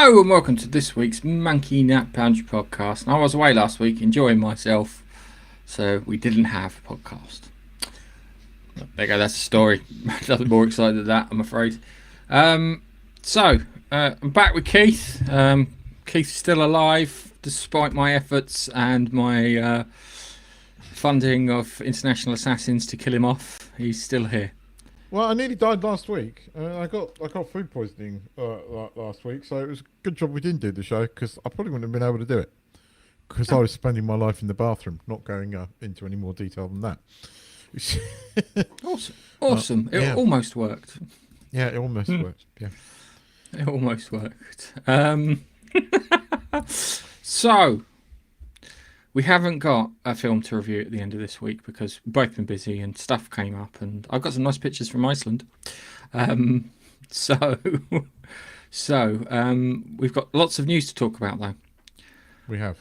Hello and welcome to this week's Monkey Nap Punch podcast. And I was away last week enjoying myself, so we didn't have a podcast. There you go, that's the story. Nothing more excited than that, I'm afraid. I'm back with Keith. Keith's still alive despite my efforts and my funding of international assassins to kill him off. He's still here. Well, I nearly died last week. I got food poisoning last week, so it was a good job we didn't do the show because I probably wouldn't have been able to do it because I was spending my life in the bathroom. Not going into any more detail than that. Awesome. It almost worked. Yeah, it almost worked. Yeah, it almost worked. So we haven't got a film to review at the end of this week because we've both been busy and stuff came up, and I've got some nice pictures from Iceland. So we've got lots of news to talk about, though. we have.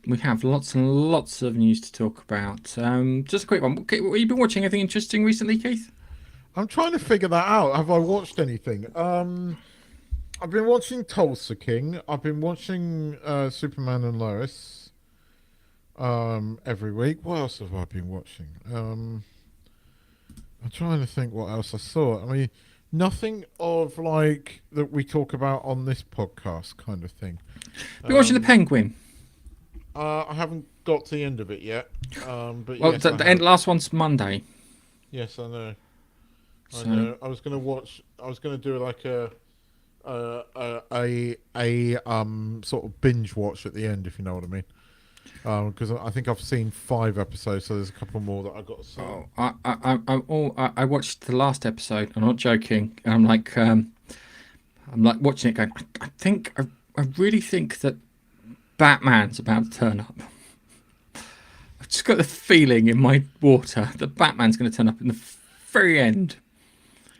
We have lots and lots of news to talk about. Just a quick one. Okay, have you been watching anything interesting recently, Keith? I'm trying to figure that out. Have I watched anything? I've been watching Tulsa King. I've been watching Superman and Lois. Every week. What else have I been watching? I'm trying to think what else I saw. I mean, nothing of like that we talk about on this podcast kind of thing. Been watching The Penguin? I haven't got to the end of it yet. But well, yes, the end. Last one's Monday. Yes, I know. So... I know. I was going to watch. I was going to do like a sort of binge watch at the end, if you know what I mean. Because I think I've seen 5 episodes, so there's a couple more that I've got to see. I watched the last episode. I'm not joking. I'm like watching it, going. I really think that Batman's about to turn up. I've just got the feeling in my water that Batman's going to turn up in the very end.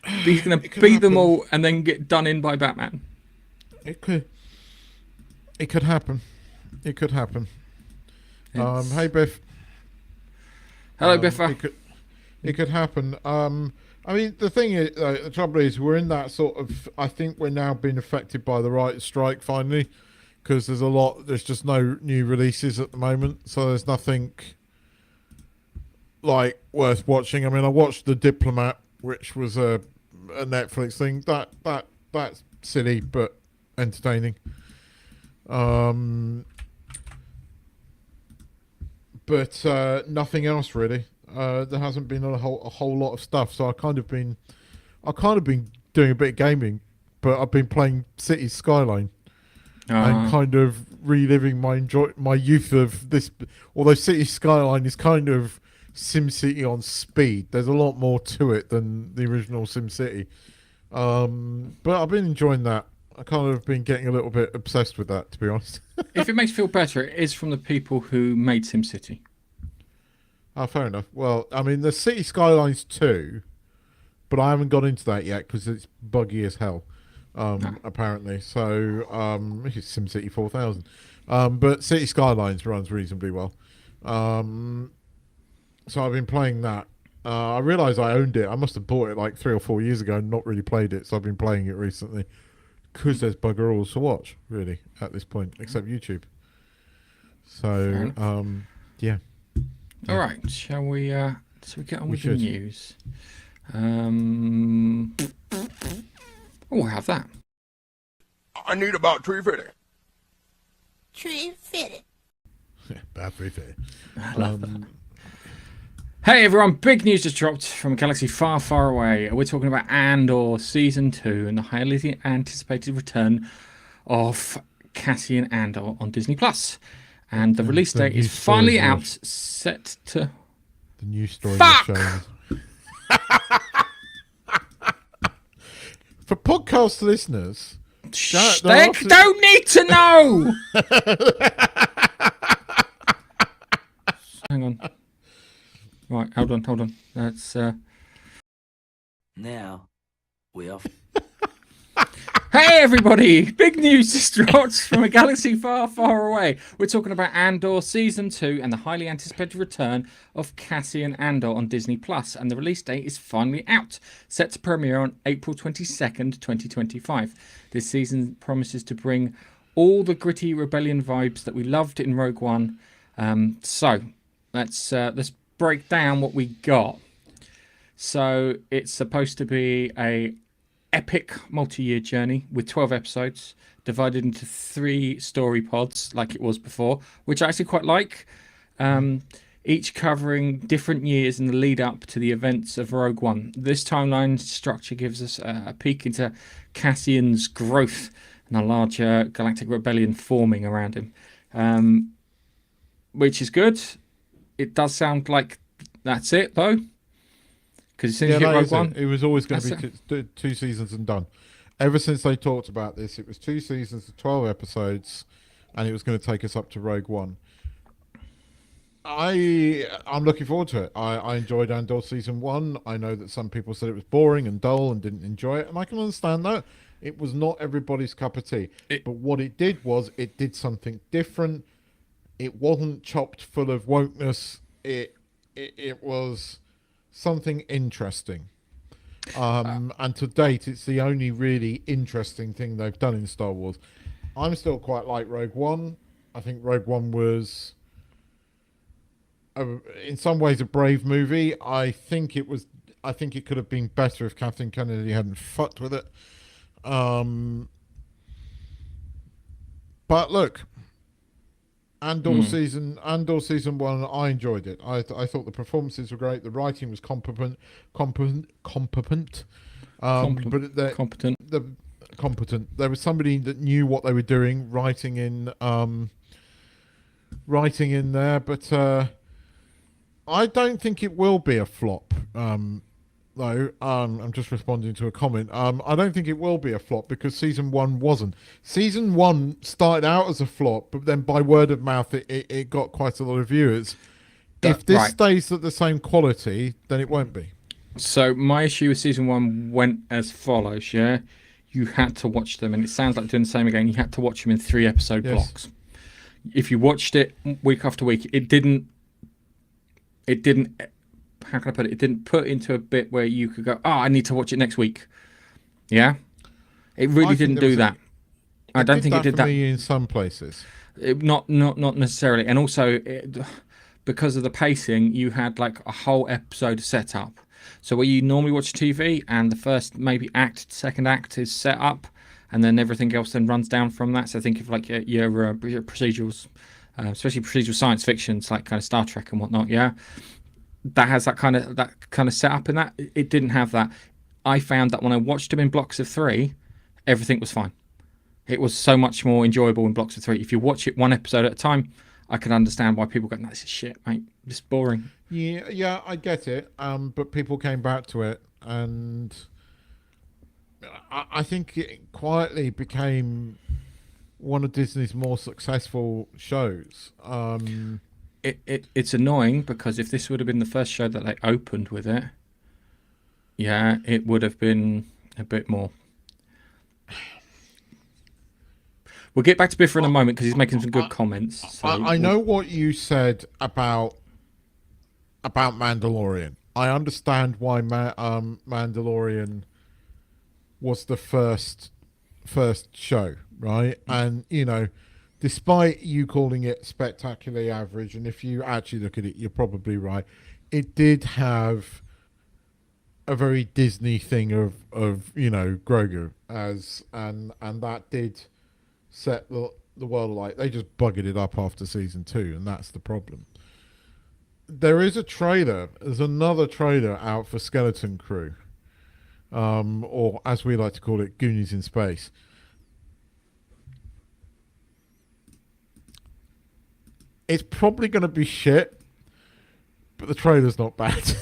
He's going to beat them all and then get done in by Batman. It could happen. It could happen. Hey Biff. Hello, Biffa. It could happen. I mean, the thing is, the trouble is, we're in that sort of. I think we're now being affected by the writer's strike finally, because there's just no new releases at the moment, so there's nothing like worth watching. I mean, I watched The Diplomat, which was a Netflix thing. That's silly but entertaining. But nothing else really. There hasn't been a whole lot of stuff. So I've kind of been doing a bit of gaming, but I've been playing Cities Skyline and kind of reliving my youth of this. Although Cities Skyline is kind of SimCity on speed, there's a lot more to it than the original SimCity. But I've been enjoying that. I kind of been getting a little bit obsessed with that, to be honest. If it makes you feel better, it is from the people who made SimCity. Oh, fair enough. Well, I mean, the City Skylines 2, but I haven't got into that yet because it's buggy as hell, apparently. So, it's SimCity 4000. But City Skylines runs reasonably well. So I've been playing that. I realised I owned it. I must have bought it like 3 or 4 years ago and not really played it, so I've been playing it recently. Because there's bugger all to watch, really, at this point, except YouTube. So, yeah. All right, shall we get on with the news? I have that. I need about 350. 350. Bad 350. I love that. Hey everyone, big news just dropped from a galaxy far, far away. We're talking about Andor Season 2 and the highly anticipated return of Cassian Andor on Disney+. And the release date is finally out, set to... The new story. Fuck! For podcast listeners... They don't need to know! Hang on. Right, hold on. That's Now, we are... Hey everybody! Big news just dropped from a galaxy far, far away. We're talking about Andor Season 2 and the highly anticipated return of Cassian Andor on Disney Plus, and the release date is finally out, set to premiere on April 22nd, 2025. This season promises to bring all the gritty rebellion vibes that we loved in Rogue One. So let's break down what we got. So it's supposed to be a epic multi-year journey with 12 episodes divided into 3 story pods like it was before, which I actually quite like, each covering different years in the lead up to the events of Rogue One. This timeline structure gives us a peek into Cassian's growth and a larger galactic rebellion forming around him, which is good. It does sound like that's it though, because as soon as you get Rogue One, it was always going to be 2 seasons and done. Ever since they talked about this, it was 2 seasons of 12 episodes, and it was going to take us up to Rogue One. I'm looking forward to it. I enjoyed Andor Season 1. I know that some people said it was boring and dull and didn't enjoy it, and I can understand that. It was not everybody's cup of tea. But what it did was it did something different. It wasn't chopped full of wokeness. It was something interesting. And to date, it's the only really interesting thing they've done in Star Wars. I'm still quite like Rogue One. I think Rogue One was, in some ways, a brave movie. I think it could have been better if Kathleen Kennedy hadn't fucked with it. But look, Andor season 1, I enjoyed it. I thought the performances were great. The writing was competent. Competent. There was somebody that knew what they were doing, writing in there. But I don't think it will be a flop. Though I'm just responding to a comment. I don't think it will be a flop because season 1 wasn't. Season 1 started out as a flop, but then by word of mouth, it got quite a lot of viewers. If this stays at the same quality, then it won't be. So my issue with season 1 went as follows. Yeah, you had to watch them, and it sounds like doing the same again. You had to watch them in 3 episode blocks. If you watched it week after week, it didn't. How can I put it? It didn't put into a bit where you could go, I need to watch it next week. Yeah? It really didn't do that. I don't think it did that for me in some places. Not necessarily. And also, because of the pacing, you had like a whole episode set up. So where you normally watch TV and the first maybe second act is set up, and then everything else then runs down from that. So think of like your procedurals, especially procedural science fictions, like kind of Star Trek and whatnot, yeah? That has that kind of setup in that. It didn't have that. I found that when I watched them in blocks of 3, everything was fine. It was so much more enjoyable in blocks of 3. If you watch it 1 episode at a time, I can understand why people go, "No, this is shit, mate. It's boring." Yeah, I get it. But people came back to it, and I think it quietly became one of Disney's more successful shows. It's annoying because if this would have been the first show that they opened with it, yeah, it would have been a bit more. We'll get back to Biffer in a moment because he's making some good comments. So I know what you said about Mandalorian. I understand why Mandalorian was the first show, right? And despite you calling it spectacularly average, and if you actually look at it, you're probably right, it did have a very Disney thing of Grogu and that did set the world alight. They just buggered it up after season 2, and that's the problem. There is a trailer. There's another trailer out for Skeleton Crew, or as we like to call it, Goonies in Space. It's probably going to be shit, but the trailer's not bad.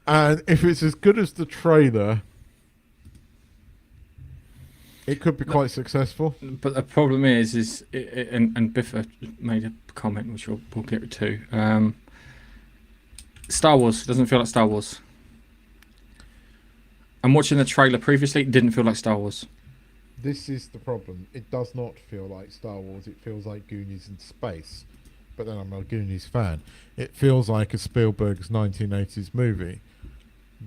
And if it's as good as the trailer, it could be quite successful. But the problem is and Biffer made a comment, which we'll get to. Star Wars doesn't feel like Star Wars. And watching the trailer previously, it didn't feel like Star Wars. This is the problem. It does not feel like Star Wars. It feels like Goonies in space. But then I'm a Goonies fan. It feels like a Spielberg's 1980s movie.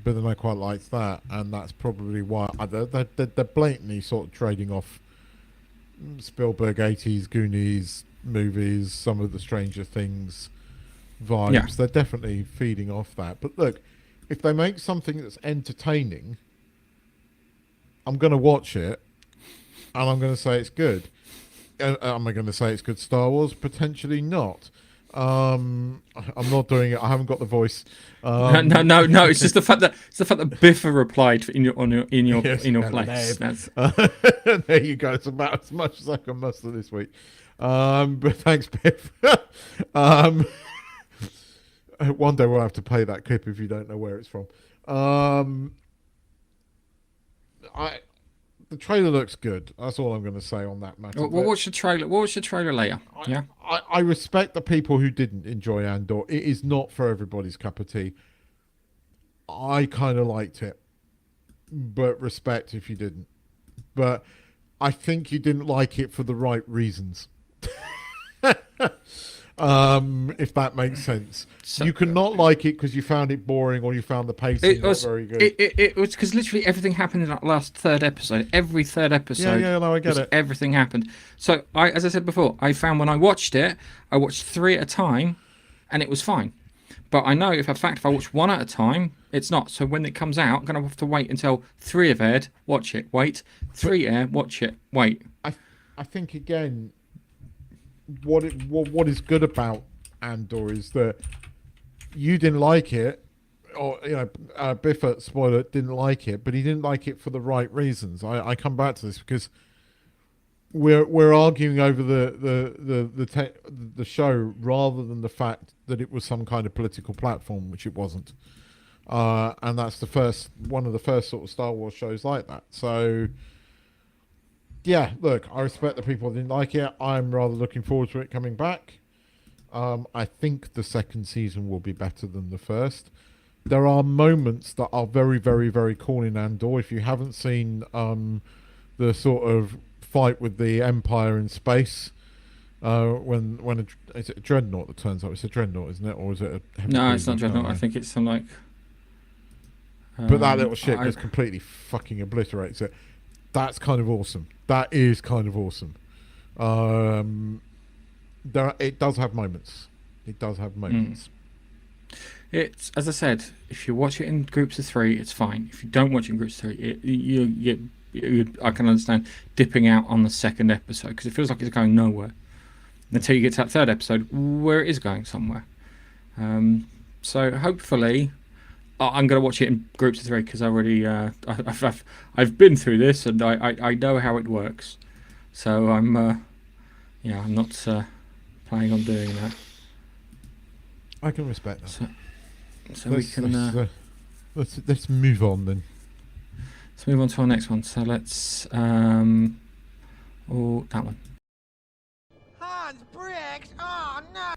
But then I quite like that, and that's probably why they're blatantly sort of trading off Spielberg 80s Goonies movies, some of the Stranger Things vibes. Yeah. They're definitely feeding off that. But look, if they make something that's entertaining, I'm going to watch it, and I'm going to say it's good. Am I going to say it's good Star Wars? Potentially not. I'm not doing it. I haven't got the voice. No. It's just the fact that Biffa replied in your Yes, place. That's... There you go. It's about as much as I can muster this week. But thanks, Biff. One day we'll have to play that clip if you don't know where it's from. The trailer looks good. That's all I'm going to say on that matter. We'll watch the trailer. We'll watch the trailer later. Yeah. I respect the people who didn't enjoy Andor. It is not for everybody's cup of tea. I kind of liked it, but respect if you didn't. But I think you didn't like it for the right reasons. If that makes sense. So, you cannot like it because you found it boring or you found the pacing not very good. It was because literally everything happened in that last third episode. Every third episode. Yeah, no, I get it. Everything happened. So, as I said before, I found when I watched it, I watched 3 at a time and it was fine. But I know if I watch 1 at a time, it's not. So when it comes out, I'm going to have to wait until 3 have aired, watch it, wait. 3 air, watch it, wait. I think, again, what is good about Andor is that you didn't like it, or Biffert, spoiler, didn't like it, but he didn't like it for the right reasons. I come back to this because we're arguing over the show rather than the fact that it was some kind of political platform, which it wasn't. And that's one of the first sort of Star Wars shows like that. So yeah, look, I respect the people that didn't like it. I'm rather looking forward to it coming back. I think the second season will be better than the first. There are moments that are very, very, very cool in Andor. If you haven't seen the sort of fight with the Empire in space, is it a dreadnought that turns up? It's a dreadnought, isn't it? Or is it a... No, it's not dreadnought. I think it's some like... but that little ship just completely fucking obliterates it. That's kind of awesome. That is kind of awesome. It does have moments. It does have moments. It's, as I said, if you watch it in groups of 3, it's fine. If you don't watch it in groups of 3, I can understand dipping out on the second episode because it feels like it's going nowhere until you get to that third episode where it is going somewhere. So hopefully, I'm going to watch it in groups of 3 because I already I've been through this and I know how it works. So I'm not planning on doing that. I can respect that. So we can let's move on then. Let's move on to our next one. So let's that one. Hans Briggs! Oh no!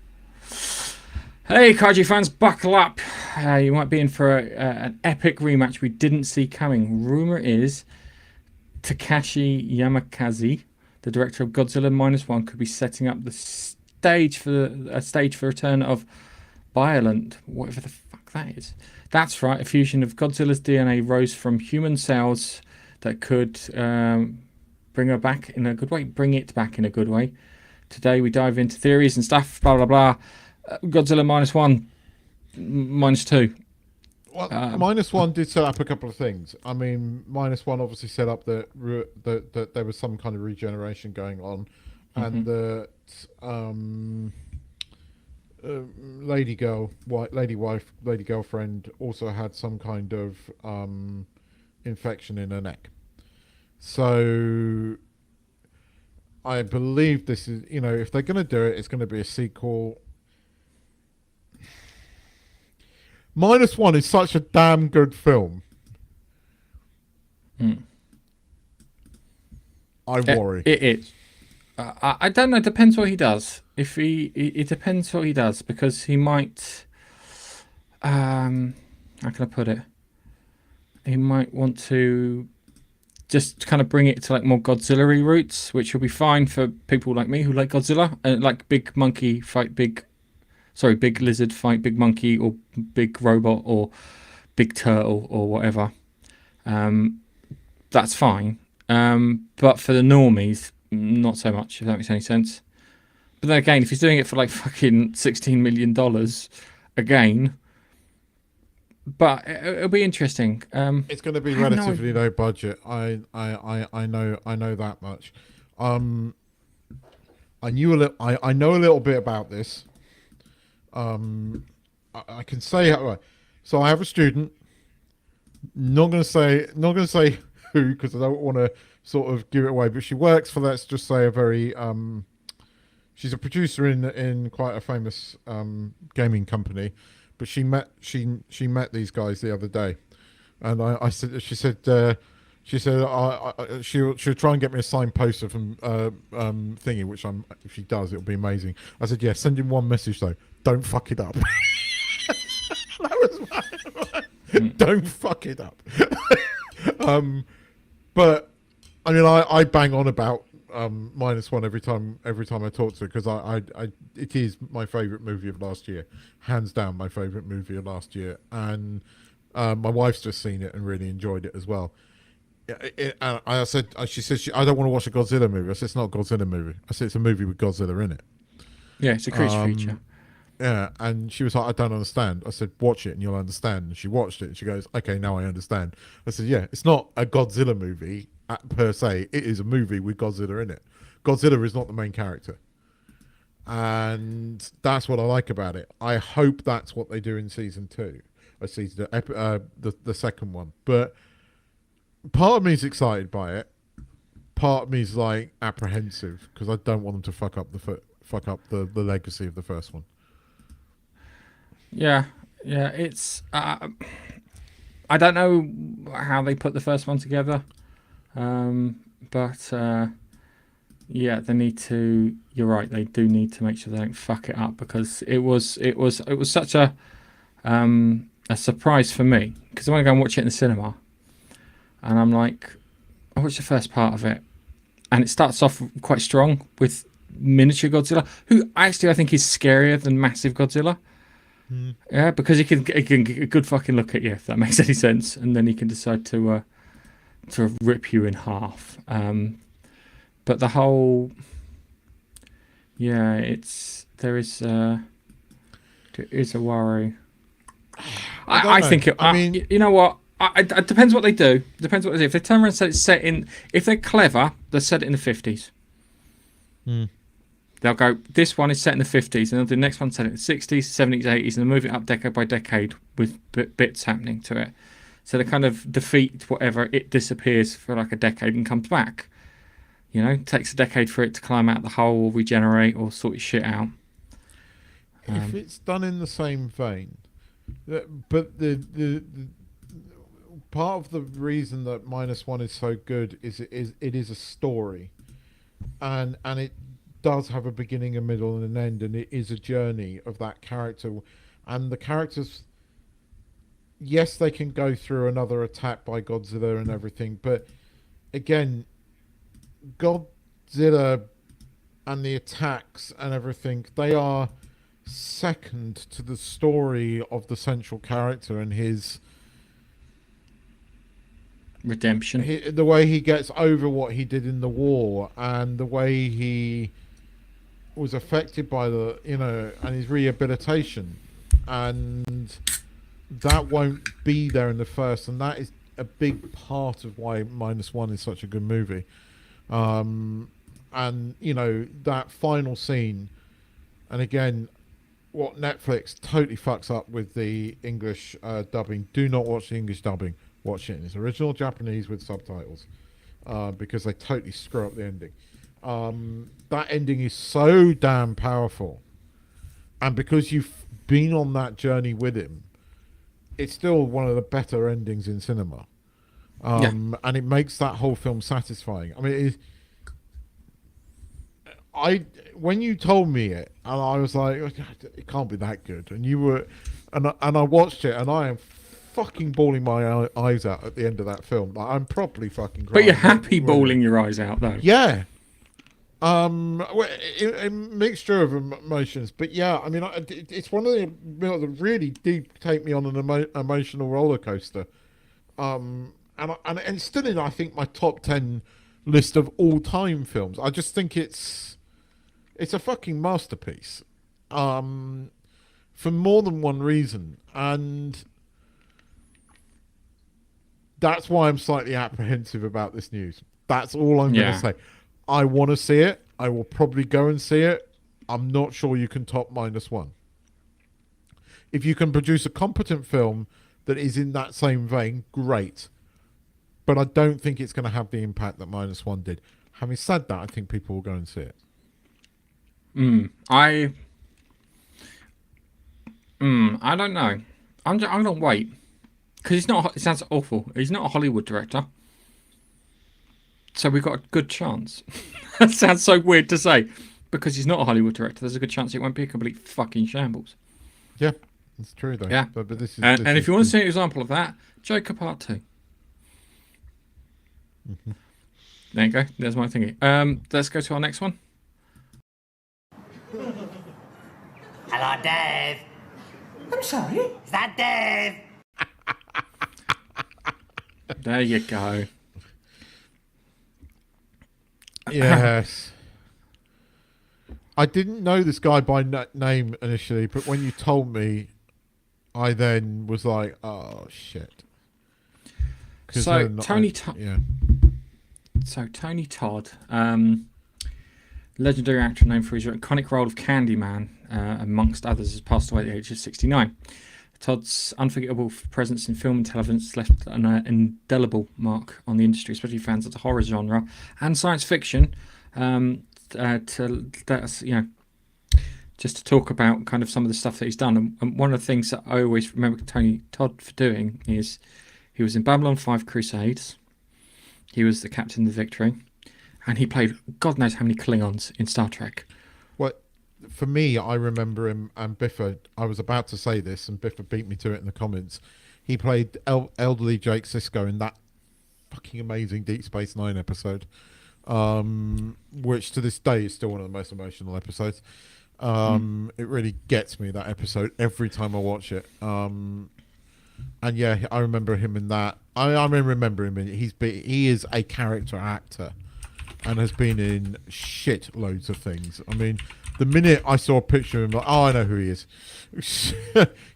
Hey, Kaiju fans, buckle up. You might be in for an epic rematch we didn't see coming. Rumor is Takashi Yamazaki, the director of Godzilla -1, could be setting up the stage for return of Biollante, whatever the fuck that is. That's right, a fusion of Godzilla's DNA rose from human cells that could bring it back in a good way. Today we dive into theories and stuff, blah, blah, blah. Godzilla -1, -2. Well, -1 did set up a couple of things. I mean, -1 obviously set up that there was some kind of regeneration going on, and that lady girlfriend also had some kind of infection in her neck. So I believe this is, if they're going to do it, it's going to be a sequel. -1 is such a damn good film. I worry. It is. I don't know. It depends what he does. It depends what he does because he might. How can I put it? he might want to just kind of bring it to like more Godzilla-y roots, which will be fine for people like me who like Godzilla, like big monkey fight big lizard fight big monkey, or big robot, or big turtle, or whatever. That's fine. But for the normies, not so much, if that makes any sense. But then again, if he's doing it for like fucking $16 million again, but it'll be interesting. It's going to be I have no relatively idea. low budget. I know that much. I know a little bit about this. I can say right. So I have a student. Not going to say who, because I don't want to sort of give it away. But she works for, let's just say, a very she's a producer in quite a famous gaming company. But she met these guys the other day, and I said she'll try and get me a signed poster from thingy, which if she does, it'll be amazing. I said, yeah, send him one message though, don't fuck it up. That was don't fuck it up. But I mean, I bang on about -1 every time I talk to her, because it is my favourite movie of last year, hands down my favourite movie of last year, and my wife's just seen it and really enjoyed it as well. She said I don't want to watch a Godzilla movie. I said, it's not a Godzilla movie. I said, it's a movie with Godzilla in it. Yeah, it's a creature feature. Yeah, and she was like, I don't understand. I said, watch it and you'll understand. And she watched it and she goes, okay, now I understand. I said, yeah, it's not a Godzilla movie per se. It is a movie with Godzilla in it. Godzilla is not the main character. And that's what I like about it. I hope that's what they do in season 2. The second one. But part of me is excited by it. Part of me is like apprehensive, because I don't want them to fuck up the legacy of the first one. Yeah, it's. I don't know how they put the first one together, but yeah, they need to. You're right. They do need to make sure they don't fuck it up, because it was such a surprise for me, because I want to go and watch it in the cinema, and I'm like, I watched the first part of it, and it starts off quite strong with miniature Godzilla, who actually I think is scarier than massive Godzilla. Yeah, because he can get a good fucking look at you, if that makes any sense, and then he can decide to rip you in half. But the whole, yeah, there is a worry. I think it. I mean, you know what? It depends what they do. Depends what they do. If they turn around and say it's set in, if they're clever, they'll set it in the 50s. They'll go, this one is set in the 50s, and they'll do the next one set in the 60s, 70s, 80s, and they'll move it up decade by decade with bits happening to it. So they kind of defeat whatever, it disappears for like a decade and comes back. You know, it takes a decade for it to climb out the hole, or regenerate, or sort its shit out. If it's done in the same vein, but the part of the reason that -1 is so good is it is a story, and it does have a beginning, a middle, and an end, and it is a journey of that character. And the characters, yes, they can go through another attack by Godzilla and everything, but again, Godzilla and the attacks and everything, they are second to the story of the central character and his Redemption. the way he gets over what he did in the war, and the way he was affected by and his rehabilitation, and that won't be there in the first, and that is a big part of why -1 is such a good movie. And that final scene, and again, what Netflix totally fucks up with the English dubbing. Do not watch the English dubbing. Watch it in its original Japanese with subtitles, because they totally screw up the ending. That ending is so damn powerful, and because you've been on that journey with him, it's still one of the better endings in cinema. And it makes that whole film satisfying. I mean, when you told me it, and I was like, it can't be that good, and you were, and I watched it, and I am fucking bawling my eyes out at the end of that film. Like, I'm properly fucking crying. But you're happy bawling your eyes out, though. Yeah. A mixture of emotions, but yeah, I mean, it's one of the really deep, take me on an emotional roller coaster. And it's still in, I think, my top 10 list of all time films. I just think it's a fucking masterpiece, for more than one reason, and that's why I'm slightly apprehensive about this news. That's all I'm going to say. I want to see it. I will probably go and see it. I'm not sure you can top -1. If you can produce a competent film that is in that same vein, great. But I don't think it's going to have the impact that -1 did. Having said that, I think people will go and see it. I don't know. I'm going to wait. Because he's not. It sounds awful. He's not a Hollywood director. So we've got a good chance. That sounds so weird to say. Because he's not a Hollywood director, there's a good chance it won't be a complete fucking shambles. Yeah, it's true though. Yeah. But this is... And if you want to see an example of that, Joker Part 2. Mm-hmm. There you go. There's my thingy. Let's go to our next one. Hello, Dave. I'm sorry? Is that Dave? There you go. Yes. I didn't know this guy by name initially, but when you told me, I then was like, oh, shit. So, Tony Todd. Yeah. So, Tony Todd, legendary actor known for his iconic role of Candyman, amongst others, has passed away at the age of 69. Todd's unforgettable presence in film and television has left an indelible mark on the industry, especially fans of the horror genre and science fiction. Just to talk about kind of some of the stuff that he's done. And one of the things that I always remember Tony Todd for doing is he was in Babylon 5 Crusades. He was the captain of the Victory. And he played God knows how many Klingons in Star Trek. Well, for me, I remember him, and Biffa, I was about to say this, and Biffa beat me to it in the comments. He played elderly Jake Sisko in that fucking amazing Deep Space Nine episode, which to this day is still one of the most emotional episodes. It really gets me, that episode, every time I watch it. And yeah, I remember him in that. I remember him in, he is a character actor and has been in shit loads of things. I mean, the minute I saw a picture of him, like, oh, I know who he is.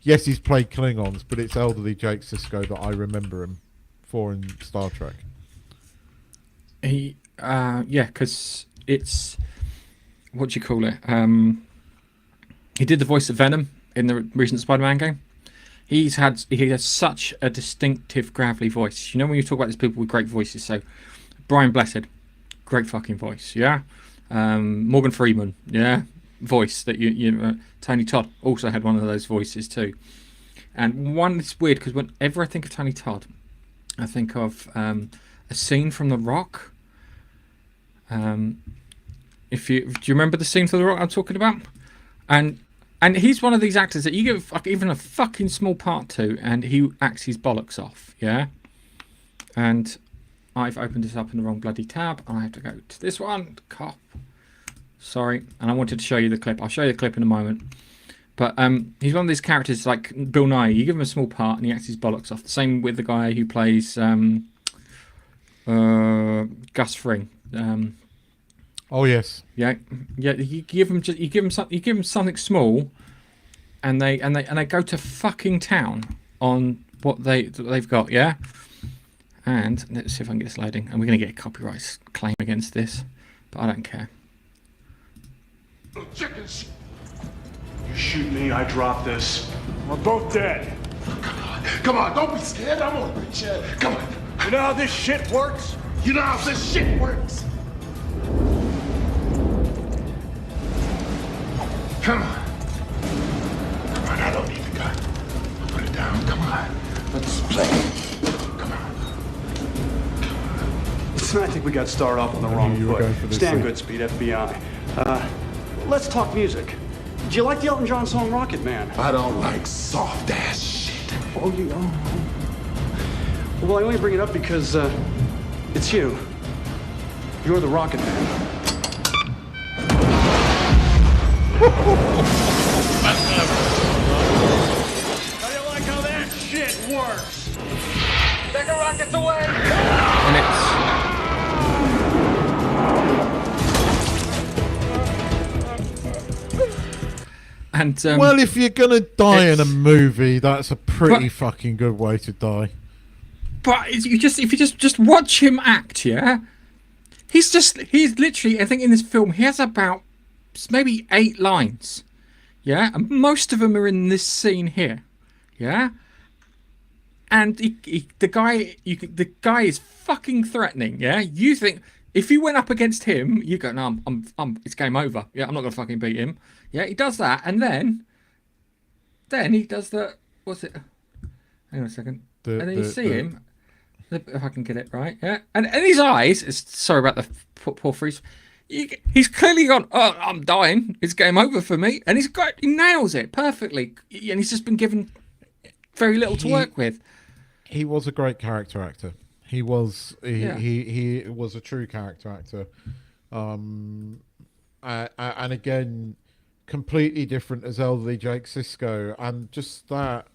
Yes, he's played Klingons, but it's elderly Jake Sisko that I remember him for in Star Trek. Because it's, what do you call it? He did the voice of Venom in the recent Spider-Man game. He has such a distinctive gravelly voice. You know when you talk about these people with great voices, so Brian Blessed, great fucking voice, yeah. Morgan Freeman, yeah, voice that Tony Todd also had one of those voices too. And one, it's weird because whenever I think of Tony Todd, I think of a scene from The Rock. Do you remember the scene from The Rock I'm talking about? And he's one of these actors that you give even a fucking small part to, and he acts his bollocks off, yeah? And I've opened this up in the wrong bloody tab, and I have to go to this one. Cop. Sorry. And I wanted to show you the clip. I'll show you the clip in a moment. But he's one of these characters like Bill Nye. You give him a small part, and he acts his bollocks off. The same with the guy who plays Gus Fring. Oh yes, yeah. You give him something small, and they go to fucking town on what they've got. Yeah. And let's see if I can get this loading. And we're gonna get a copyright claim against this, but I don't care. Chicken shit. You shoot me, I drop this. We're both dead. Come on, don't be scared. I'm on the chair. Come on. You know how this shit works? You know how this shit works. Come on. Come on, I don't need the gun. I'll put it down. Come on. Let's play. Come on. Listen, I think we got started off on the wrong foot. Stand good, Speed, FBI. Let's talk music. Do you like the Elton John song Rocket Man? I don't like soft ass shit. Oh, you. Oh. Well, I only bring it up because it's you. You're the Rocket Man. How do you like how that shit works? Take the rockets away! And well, if you're gonna die in a it's- movie, that's a pretty But- fucking good way to die. But if you just watch him act, yeah, he's literally, I think in this film he has about maybe 8 lines, yeah, and most of them are in this scene here, yeah, and the guy is fucking threatening, yeah. You think if you went up against him, you go, no, it's game over, yeah, I'm not gonna fucking beat him, yeah. He does that, and then he does the what's it? Hang on a second, and then you see him. If I can get it right, yeah. And his eyes, sorry about the poor freeze. He's clearly gone, oh, I'm dying. It's game over for me. And he nails it perfectly. And he's just been given very little to work with. He was a great character actor. He was he was a true character actor. And again, completely different as elderly Jake Sisko, and just that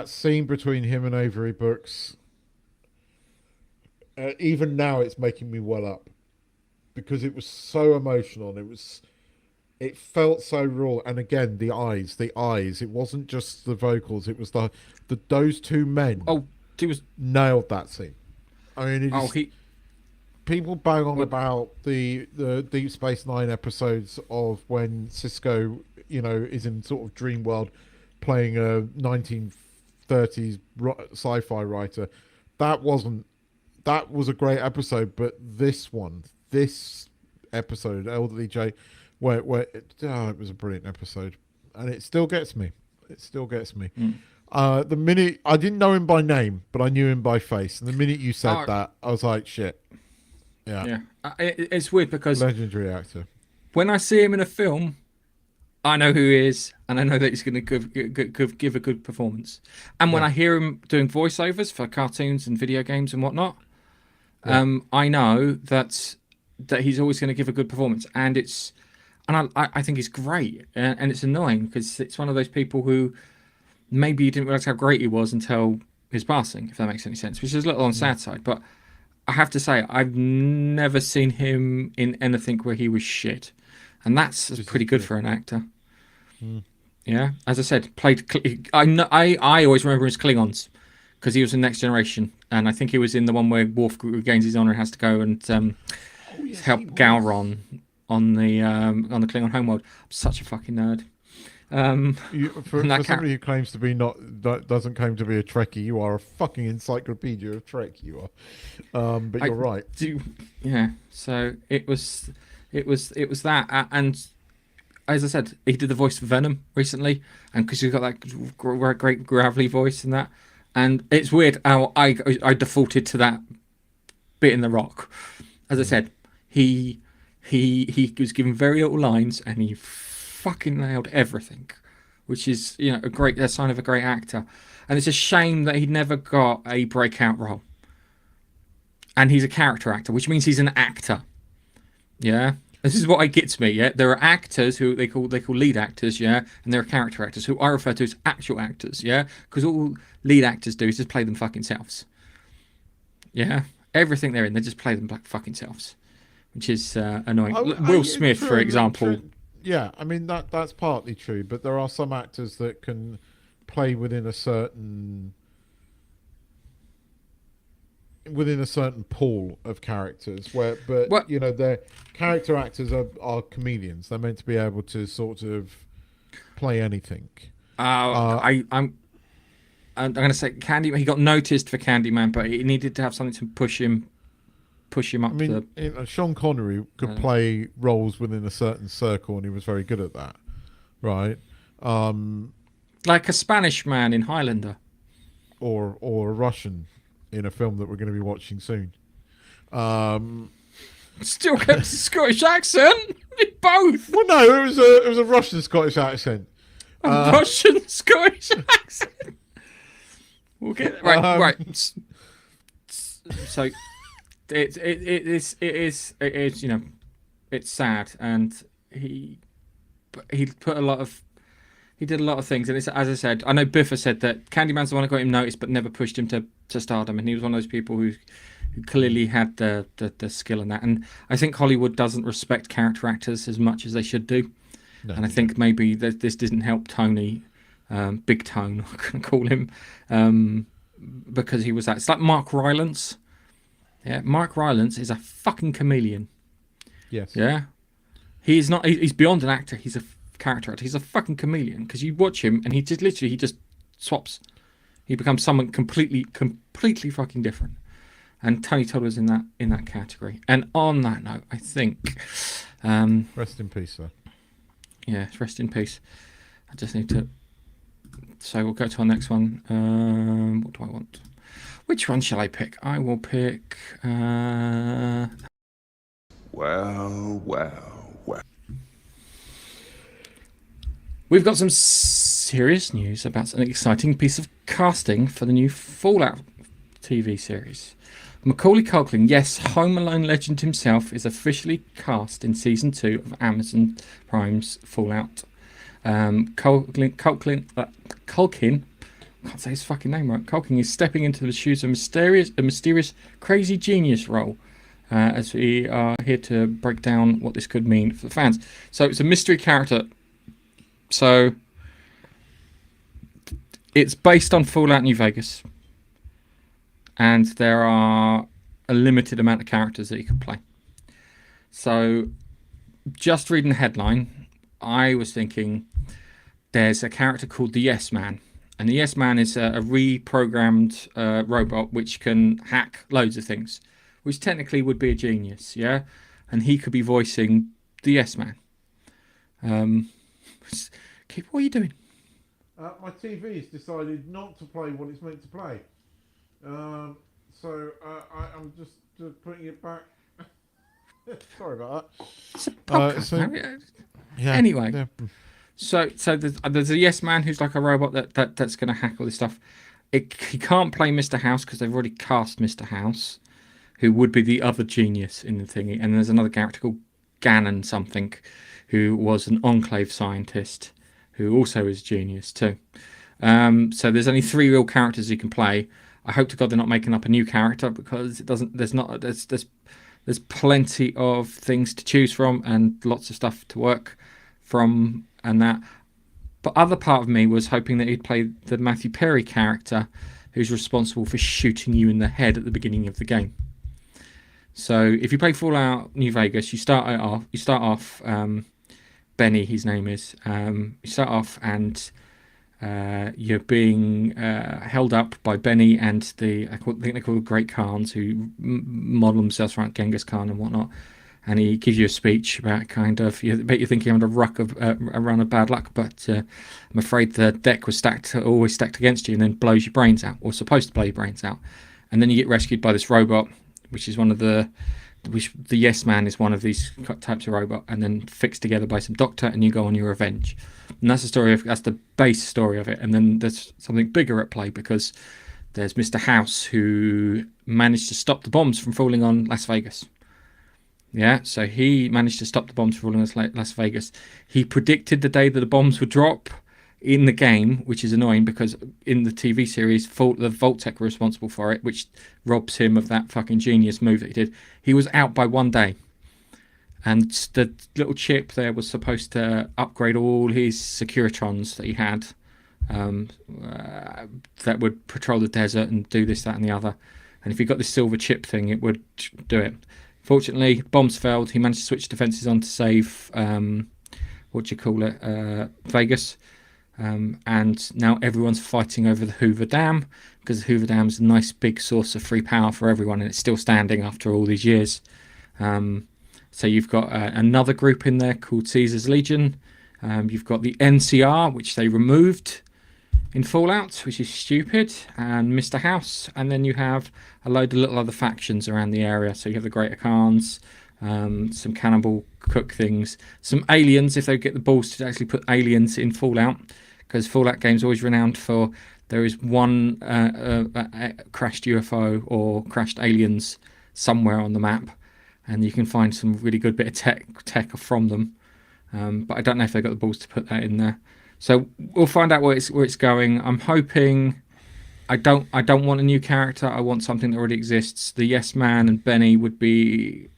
scene between him and Avery Brooks, even now it's making me well up because it was so emotional and it felt so raw. And again, the eyes, it wasn't just the vocals, it was those two men nailed that scene. I mean, people bang on about the Deep Space Nine episodes of when Sisko, is in sort of dream world playing a 1930s sci-fi writer. That was a great episode, but this episode, Elderly Jay, where it was a brilliant episode, and it still gets me. The minute I didn't know him by name, but I knew him by face, and the minute you said that, I was like, shit. Yeah. It's weird because legendary actor. When I see him in a film, I know who he is, and I know that he's going to give a good performance. And when I hear him doing voiceovers for cartoons and video games and whatnot, I know that he's always going to give a good performance. And I think he's great. And it's annoying because it's one of those people who maybe you didn't realize how great he was until his passing, if that makes any sense, which is a little on the sad side. But I have to say, I've never seen him in anything where he was shit. And that's pretty good for an actor. Yeah, as I said, I always remember him as Klingons because he was in Next Generation, and I think he was in the one where Worf regains his honor and has to go and help Gowron on the Klingon homeworld. I'm such a fucking nerd. For somebody who claims to be doesn't claim to be a Trekkie, you are a fucking encyclopedia of Trek. You are, but you're right. Yeah. So it was that, and as I said, he did the voice for Venom recently, and because he's got that great gravelly voice and that, and it's weird how I defaulted to that bit in The Rock. As I said, he was given very little lines, and he fucking nailed everything, which is a sign of a great actor. And it's a shame that he never got a breakout role. And he's a character actor, which means he's an actor. Yeah. This is what gets me, yeah. There are actors who they call lead actors, yeah, and there are character actors who I refer to as actual actors, yeah, because all lead actors do is just play them fucking selves. Yeah, everything they're in, they just play them fucking selves, which is annoying. Will Smith, for example. Yeah, I mean that's partly true, but there are some actors that can play within a certain pool of characters their character actors are comedians. They're meant to be able to sort of play anything. I'm going to say Candyman. He got noticed for Candyman, but he needed to have something to push him up. I mean, Sean Connery could play roles within a certain circle, and he was very good at that, right? Like a Spanish man in Highlander, or a Russian in a film that we're going to be watching soon. Still kept a Scottish accent. Both. Well, no, it was a Russian Scottish accent. Russian Scottish accent. We'll get right. So it is it's sad, and he put a lot of. He did a lot of things, and it's, as I said, I know Biffa said that Candyman's the one that got him noticed, but never pushed him to stardom, and he was one of those people who clearly had the skill in that. And I think Hollywood doesn't respect character actors as much as they should do, and I think maybe this didn't help Tony, Big Tone, I'm going to call him, because he was that. It's like Mark Rylance. Yeah, Mark Rylance is a fucking chameleon. Yes. Yeah, he's not. He's beyond an actor. He's a character actor. He's a fucking chameleon, because you watch him and he just swaps. He becomes someone completely fucking different. And Tony Todd was in that category. And on that note, I think rest in peace, sir. Yeah, rest in peace. I just need to. So we'll go to our next one. What do I want? Which one shall I pick? I will pick. Well. We've got some serious news about an exciting piece of casting for the new Fallout TV series. Macaulay Culkin, yes, Home Alone legend himself, is officially cast in season 2 of Amazon Prime's Fallout. Culkin, I can't say his fucking name right. Culkin is stepping into the shoes of a mysterious, crazy genius role. As we are here to break down what this could mean for the fans. So it's a mystery character. So it's based on Fallout New Vegas, and there are a limited amount of characters that you can play. So just reading the headline, I was thinking there's a character called the Yes Man, and the Yes Man is a reprogrammed robot which can hack loads of things, which technically would be a genius, yeah? And he could be voicing the Yes Man. Keep, what are you doing? My TV's decided not to play what it's meant to play. So I'm just putting it back. Sorry about that. It's a podcast. Yeah. Anyway, Yeah. so there's a Yes Man who's like a robot that's going to hack all this stuff. He can't play Mr. House because they've already cast Mr. House, who would be the other genius in the thingy. And there's another character called Gannon something, who was an Enclave scientist, who also is genius too. So there's only 3 real characters you can play. I hope to God they're not making up a new character, because it doesn't. There's plenty of things to choose from and lots of stuff to work from and that. But other part of me was hoping that he'd play the Matthew Perry character, who's responsible for shooting you in the head at the beginning of the game. So if you play Fallout New Vegas, you start off. Benny, his name is. You start off and you're being held up by Benny and I think they're called Great Khans, who model themselves around Genghis Khan and whatnot. And he gives you a speech about kind of, you think you're a run of bad luck, but I'm afraid the deck was always stacked against you, and then blows your brains out, or supposed to blow your brains out. And then you get rescued by this robot, which is the Yes Man is one of these types of robot, and then fixed together by some doctor, and you go on your revenge. And that's the base story of it. And then there's something bigger at play, because there's Mr. House, who managed to stop the bombs from falling on Las Vegas. Yeah, so he managed to stop the bombs from falling on Las Vegas. He predicted the day that the bombs would drop in the game, which is annoying, because in the TV series, the Vault-Tec were responsible for it, which robs him of that fucking genius move that he did. He was out by 1 day. And the little chip there was supposed to upgrade all his Securitrons that he had, that would patrol the desert and do this, that, and the other. And if he got this silver chip thing, it would do it. Fortunately, bombs failed. He managed to switch defenses on to save, Vegas. And now everyone's fighting over the Hoover Dam, because the Hoover Dam is a nice big source of free power for everyone, and it's still standing after all these years. So you've got another group in there called Caesar's Legion. You've got the NCR, which they removed in Fallout, which is stupid, and Mr. House. And then you have a load of little other factions around the area. So you have the Greater Khans, some cannibal cook things, some aliens, if they get the balls to actually put aliens in Fallout, because Fallout games are always renowned for there is one crashed UFO or crashed aliens somewhere on the map, and you can find some really good bit of tech from them. But I don't know if they've got the balls to put that in there. So we'll find out where it's going. I'm hoping. I don't want a new character. I want something that already exists. The Yes Man and Benny would be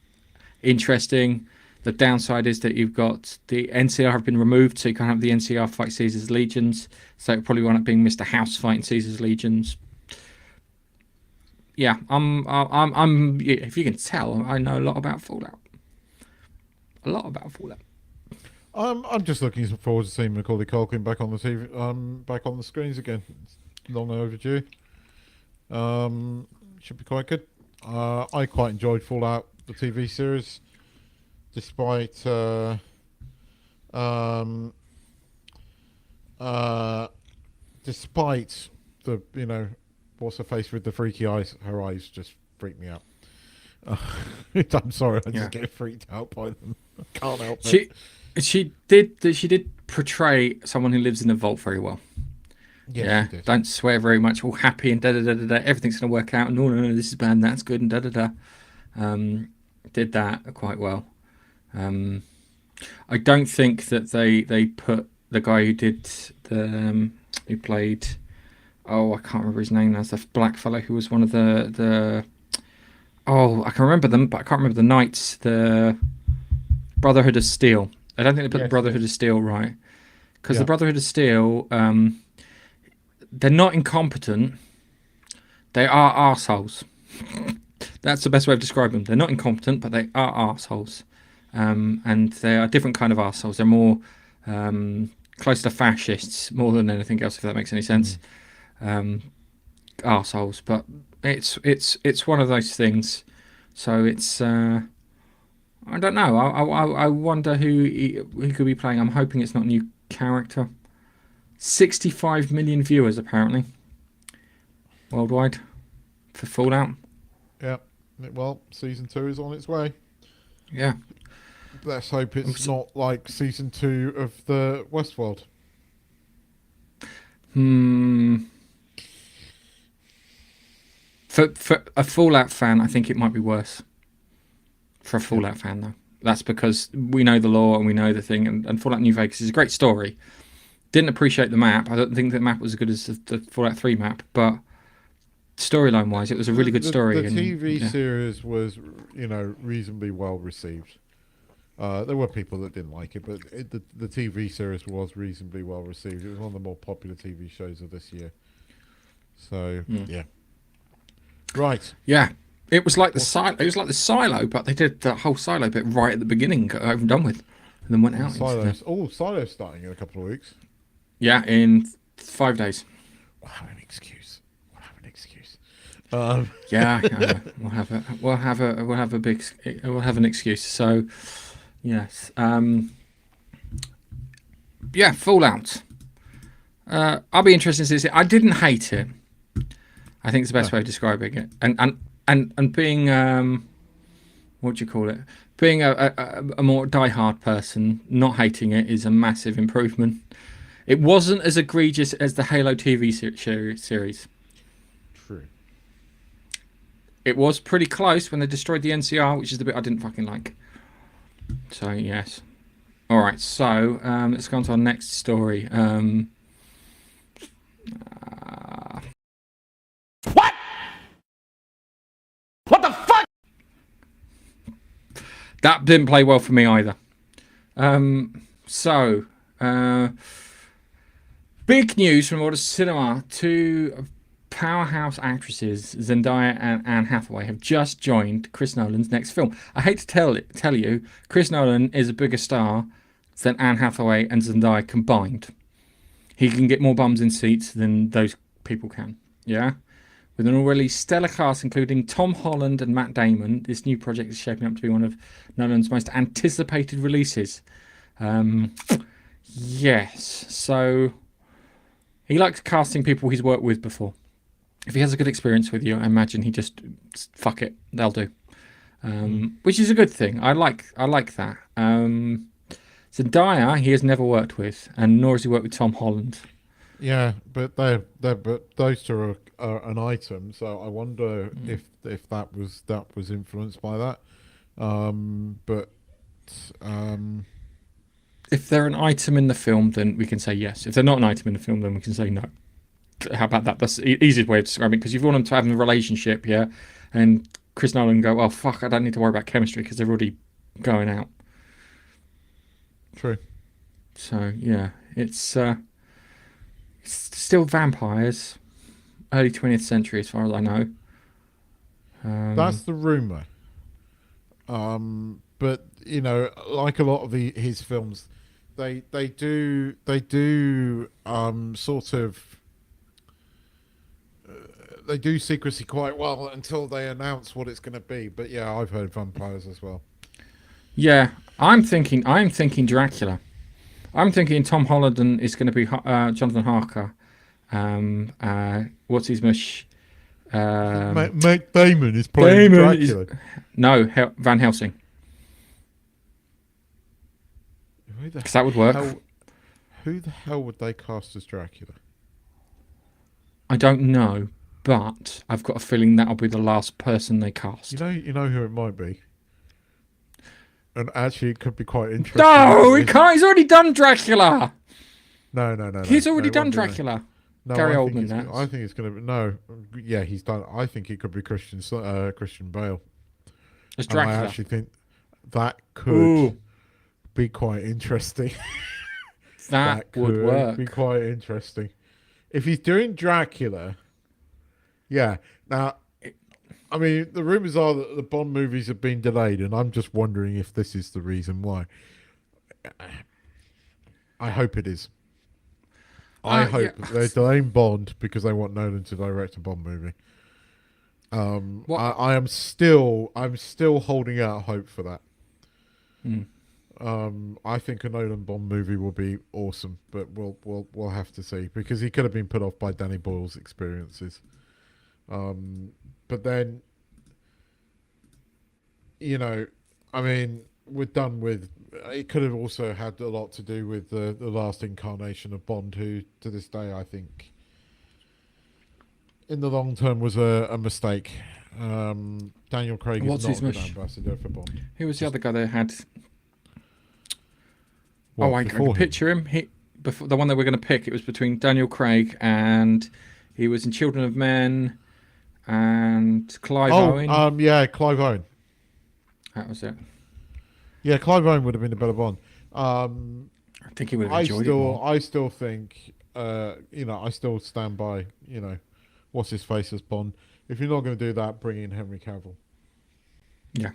interesting. The downside is that you've got the NCR have been removed, so you can't have the NCR fight Caesar's Legions. So it probably wind up being Mr. House fighting Caesar's Legions. Yeah, I'm. If you can tell, I know a lot about Fallout. A lot about Fallout. I'm just looking forward to seeing Macaulay Culkin back on the TV, back on the screens again. It's long overdue. Should be quite good. I quite enjoyed Fallout, the TV series, despite despite the what's her face with the freaky eyes. Her eyes just freak me out. I'm sorry, I just get freaked out by them. I can't help it. She did portray someone who lives in a vault very well. Yeah, don't swear very much, all happy and da-da-da-da-da, everything's going to work out, no, this is bad, that's good, and da-da-da. Did that quite well. I don't think that they put the guy who did who played, I can't remember his name now, it's the black fellow who was one of the I can remember them, but I can't remember the knights, the Brotherhood of Steel. I don't think they put the Brotherhood of Steel right. Because the Brotherhood of Steel, they're not incompetent. They are arseholes. That's the best way of describing them. They're not incompetent, but they are arseholes. And they are a different kind of arseholes. They're more close to fascists more than anything else, if that makes any sense. Arseholes. But it's one of those things. So it's... I don't know. I wonder who could be playing. I'm hoping it's not a new character. 65 million viewers apparently worldwide for Fallout. Yeah. Well, season 2 is on its way. Yeah. Let's hope it's not like season 2 of the Westworld. For a Fallout fan, I think it might be worse. For a Fallout fan, though. That's because we know the lore and we know the thing. And Fallout New Vegas is a great story. Didn't appreciate the map. I don't think the map was as good as the Fallout 3 map. But storyline-wise, it was a really good story. The TV series was, reasonably well received. There were people that didn't like it, but the TV series was reasonably well received. It was one of the more popular TV shows of this year. So, yeah. Right. Yeah. It was like the silo. It was like the silo, but they did the whole silo bit right at the beginning, got over and done with, and then went out. Silo's starting in a couple of weeks. Yeah, in 5 days. We'll have an excuse. Yeah, we'll have an excuse. So, yes, yeah, Fallout. I'll be interested to see. I didn't hate it. I think it's the best way of describing it, and being what do you call it? Being a more diehard person, not hating it is a massive improvement. It wasn't as egregious as the Halo TV series. True. It was pretty close when they destroyed the NCR, which is the bit I didn't fucking like. So yes. All right. So let's go on to our next story. What? What the fuck? That didn't play well for me either. Big news from Order Cinema. Two powerhouse actresses, Zendaya and Anne Hathaway, have just joined Chris Nolan's next film. I hate to tell you, Chris Nolan is a bigger star than Anne Hathaway and Zendaya combined. He can get more bums in seats than those people can. Yeah? With an already stellar cast including Tom Holland and Matt Damon, this new project is shaping up to be one of Nolan's most anticipated releases. Yes, so he likes casting people he's worked with before. If he has a good experience with you, I imagine he just fuck it, they'll do. Which is a good thing. I like that. Zendaya, he has never worked with, and nor has he worked with Tom Holland. Yeah, but but those two are an item, so I wonder if that was influenced by that. But um, If they're an item in the film, then we can say yes. If they're not an item in the film, then we can say no. How about that? That's the easiest way of describing it, because you want them to have a relationship, yeah, and Chris Nolan go, oh fuck, I don't need to worry about chemistry because they're already going out. true. So yeah, it's still vampires, early 20th century as far as I know. That's the rumor. But you know, like a lot of his films, they do sort of they do secrecy quite well until they announce what it's going to be. But yeah, I've heard vampires as well. Yeah, I'm thinking Dracula. I'm thinking Tom Holland is going to be Jonathan Harker. What's his mush? Matt Damon is playing Dracula. No, Van Helsing. Because that would work. Who the hell would they cast as Dracula? I don't know, but I've got a feeling that'll be the last person they cast. You know who it might be. And actually, it could be quite interesting. No, he can't. He's already done Dracula. No. He's already done it won't be Dracula. No, Gary I Oldman. think it's going to be no. Yeah, he's done. I think it could be Christian Bale. As And Dracula. I actually think that could be quite interesting. That would work. Be quite interesting if he's doing Dracula. Yeah. Now, I mean, the rumors are that the Bond movies have been delayed, and I'm just wondering if this is the reason why. I hope it is. I hope they're delaying Bond because they want Nolan to direct a Bond movie. I'm still holding out hope for that. I think a Nolan Bond movie will be awesome, but we'll have to see, because he could have been put off by Danny Boyle's experiences. But then, you know, I mean, we're done with. It could have also had a lot to do with the last incarnation of Bond, who to this day I think, in the long term, was a mistake. Daniel Craig is not a good ambassador for Bond. Who was the other guy they had? What, I can picture him. Before the one that we're going to pick, it was between Daniel Craig and he was in Children of Men and Clive Owen. Yeah, Clive Owen. That was it. Yeah, Clive Owen would have been a better Bond. I think he would have enjoyed it more. I still think, I still stand by, what's his face as Bond. If you're not going to do that, bring in Henry Cavill. Yeah.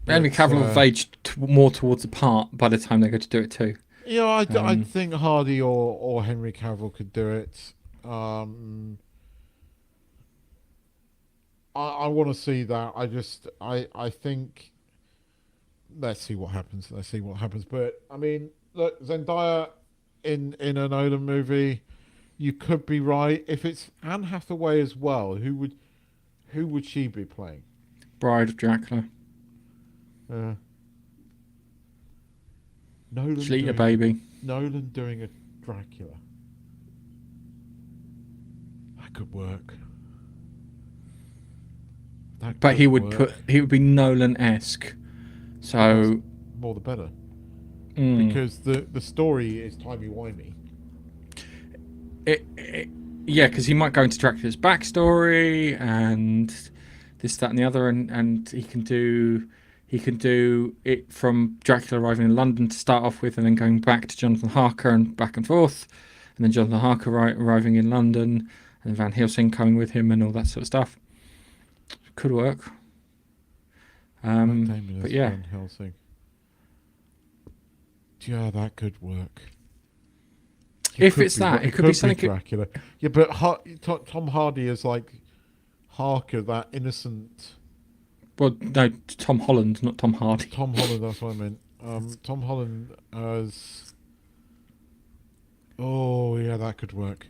Henry Cavill will age more towards the part by the time they go to do it too. Yeah, I think Hardy or Henry Cavill could do it. I want to see that. I think let's see what happens. But I mean, look, Zendaya in a Nolan movie, you could be right. If it's Anne Hathaway as well, who would she be playing? Bride of Dracula. Nolan Sleater baby. Nolan doing a Dracula. That could work. But he would be Nolan-esque. So more the better. Because the story is timey-wimey. Yeah, because he might go into Dracula's backstory and this, that, and the other, and he can do it from Dracula arriving in London to start off with, and then going back to Jonathan Harker and back and forth, and then Jonathan Harker arriving in London, and Van Helsing coming with him, and all that sort of stuff. Could work. But yeah, Van Helsing. Yeah, that could work. If it's that, it could be something. Dracula. Yeah, but Tom Hardy is like Harker, that innocent. Well, no, Tom Holland, not Tom Hardy. Tom Holland, that's what I meant. Tom Holland as. Oh yeah, that could work.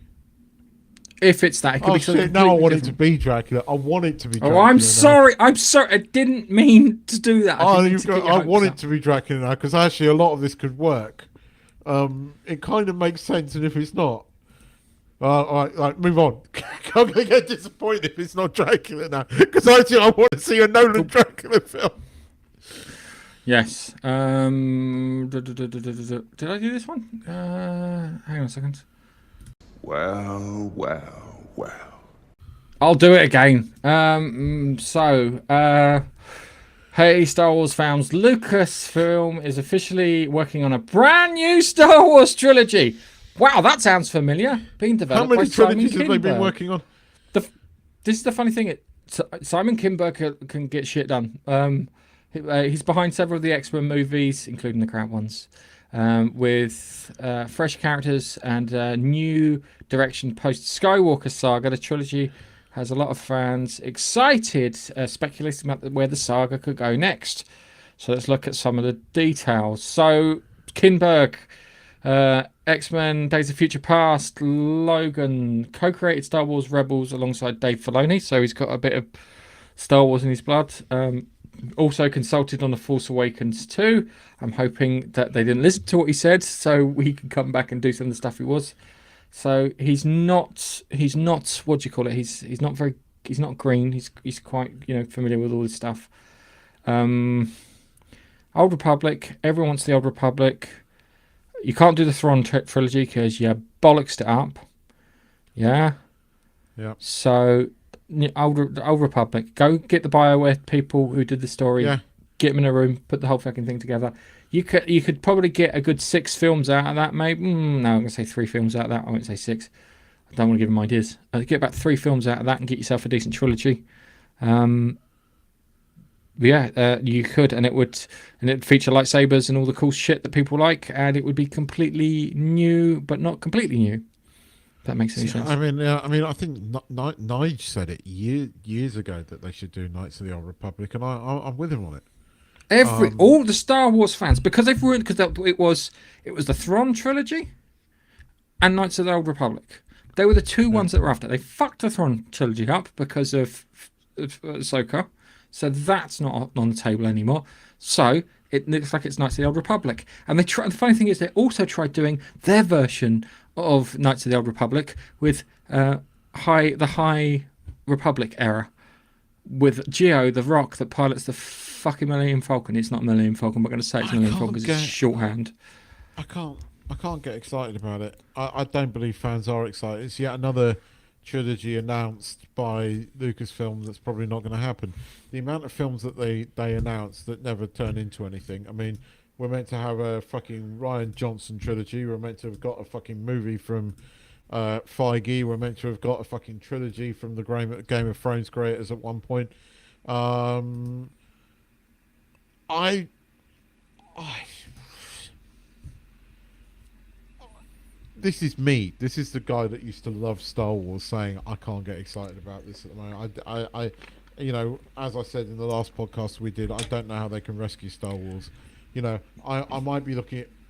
If it's that, it could be something. Shit, now I want it to be Dracula. I want it to be Dracula. Oh, I'm sorry. I didn't mean to do that. I want it to be Dracula now, because actually a lot of this could work. it kind of makes sense, and if it's not, all right, move on. I'm going to get disappointed if it's not Dracula now, because actually I want to see a Nolan Dracula film. Yes. Did I do this one? Hang on a second. Well, well, well. I'll do it again. Hey, Star Wars fans, Lucasfilm is officially working on a brand new Star Wars trilogy. Wow, that sounds familiar. Being How developed by many Simon trilogies have they been Kinberg. working on? This is the funny thing. Simon Kinberg can get shit done. He's behind several of the X-Men movies, including the crap ones, with fresh characters and new direction post Skywalker saga. The trilogy has a lot of fans excited, speculating about where the saga could go next. So let's look at some of the details. So Kinberg, X-Men, Days of Future Past, Logan, co-created Star Wars Rebels alongside Dave Filoni, so he's got a bit of Star Wars in his blood. Also consulted on The Force Awakens too. I'm hoping that they didn't listen to what he said, so he can come back and do some of the stuff he was. So he's not what do you call it? He's not green. He's quite familiar with all this stuff. Old Republic. Everyone wants the Old Republic. You can't do the Thrawn trilogy because you bollocksed it up. Yeah. Yeah. So Old Republic. Go get the BioWare people who did the story. Yeah. Get them in a room. Put the whole fucking thing together. You could probably get a good 6 films out of that, maybe. No, I'm gonna say 3 films out of that. I won't say 6. I don't want to give them ideas. Get about 3 films out of that and get yourself a decent trilogy. You could, and it'd feature lightsabers and all the cool shit that people like, and it would be completely new, but not completely new. If that makes any sense. I mean, I think Nige said it years ago that they should do Knights of the Old Republic, and I'm with him on it. All the Star Wars fans, because it was the Thrawn trilogy and Knights of the Old Republic. They were the 2 ones that were after. They fucked the Thrawn trilogy up because of Ahsoka, so that's not on the table anymore. So it looks like it's Knights of the Old Republic. And the funny thing is, they also tried doing their version of Knights of the Old Republic with the High Republic era, with Geo, the Rock, that pilots the fucking Millennium Falcon. It's not Millennium Falcon, but I'm going to say it's Millennium Falcon because it's shorthand. I can't get excited about it. I don't believe fans are excited. It's yet another trilogy announced by Lucasfilm that's probably not going to happen. The amount of films that they announced that never turn into anything. I mean, we're meant to have a fucking Rian Johnson trilogy. We're meant to have got a fucking movie from Feige. We're meant to have got a fucking trilogy from the Game of Thrones creators at one point. This is me. This is the guy that used to love Star Wars saying, I can't get excited about this at the moment. I as I said in the last podcast we did, I don't know how they can rescue Star Wars. I might be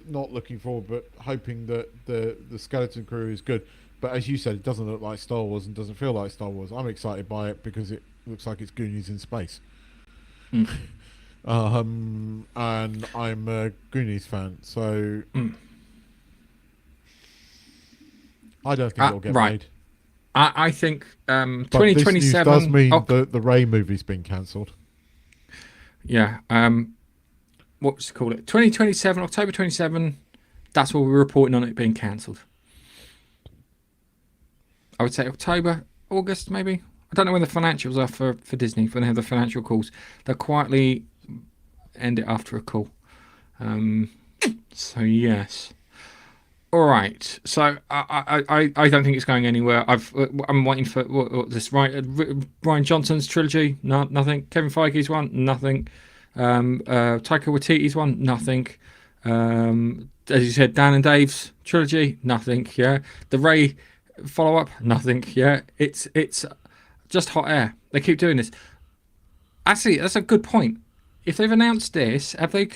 not looking forward, but hoping that the Skeleton Crew is good. But as you said, it doesn't look like Star Wars and doesn't feel like Star Wars. I'm excited by it because it looks like it's Goonies in space. And I'm a Goonies fan, so I don't think it'll get made. I think But 2027 this news does mean the Ray movie's been cancelled. Yeah. What's it called? 2027, October 27. That's what we're reporting on it being cancelled. I would say October, August, maybe. I don't know when the financials are for Disney. When they have the financial calls, they'll quietly end it after a call. So yes. All right. So I don't think it's going anywhere. I'm waiting for what this Rian Johnson's trilogy. Nothing. Kevin Feige's one. Nothing. Taika Waititi's one. Nothing. As you said, Dan and Dave's trilogy. Nothing. Yeah. The Ray follow-up. Nothing. Yeah. It's just hot air. They keep doing this. Actually, that's a good point. If they've announced this, are they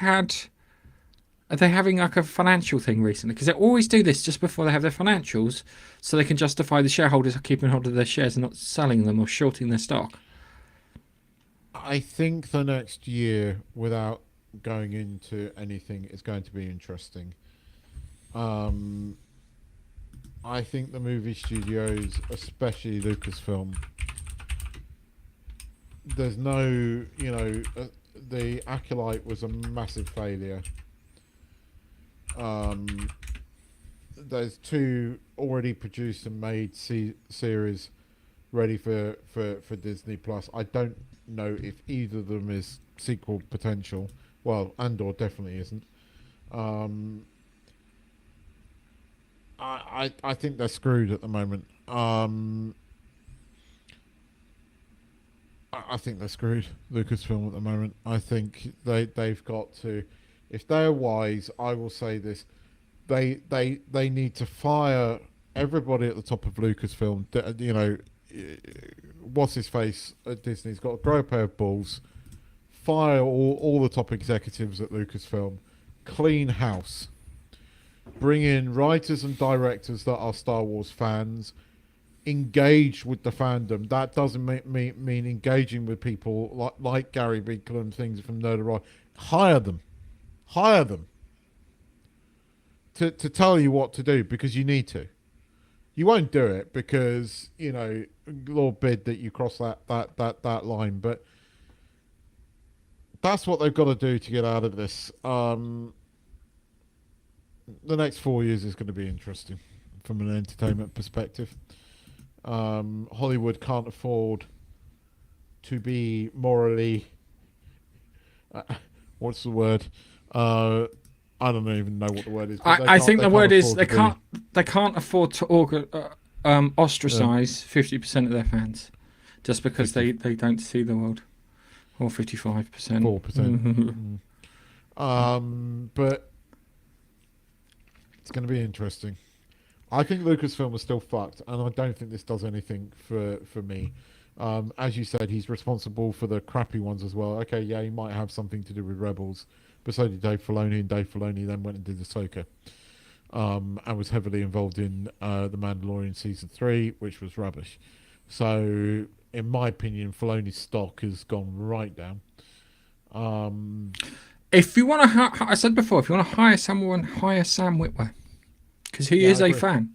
having like a financial thing recently? Because they always do this just before they have their financials, so they can justify the shareholders keeping hold of their shares and not selling them or shorting their stock. I think the next year, without going into anything, is going to be interesting. I think the movie studios, especially Lucasfilm, there's no, the Acolyte was a massive failure. There's 2 already produced and made series ready for Disney Plus. I don't know if either of them is sequel potential. Well, Andor definitely isn't. I think they're screwed at the moment. I think they're screwed, Lucasfilm, at the moment. I think they've got to, if they're wise, I will say this, they need to fire everybody at the top of Lucasfilm. What's his face at Disney's got to grow a pair of balls, fire all the top executives at Lucasfilm, clean house, bring in writers and directors that are Star Wars fans, engage with the fandom. That doesn't mean engaging with people like Gary Binkle and things from Nerdoroid. Hire them to tell you what to do, because you need to. You won't do it because, Lord bid that you cross that line, but that's what they've got to do to get out of this. The next 4 years is going to be interesting from an entertainment perspective. Hollywood can't afford to be morally what's the word? I don't even know what the word is. I think the word is they can't afford to ostracize 50% of their fans just because 50. they don't see the world, or 55%, 4%. But it's going to be interesting. I think Lucasfilm was still fucked, and I don't think this does anything for me. As you said, he's responsible for the crappy ones as well. Okay, yeah, he might have something to do with Rebels, but so did Dave Filoni, and Dave Filoni then went and did Ahsoka, and was heavily involved in The Mandalorian Season 3, which was rubbish. So, in my opinion, Filoni's stock has gone right down. If you want to, I said before, if you want to hire someone, hire Sam Witwer. Because he is a fan.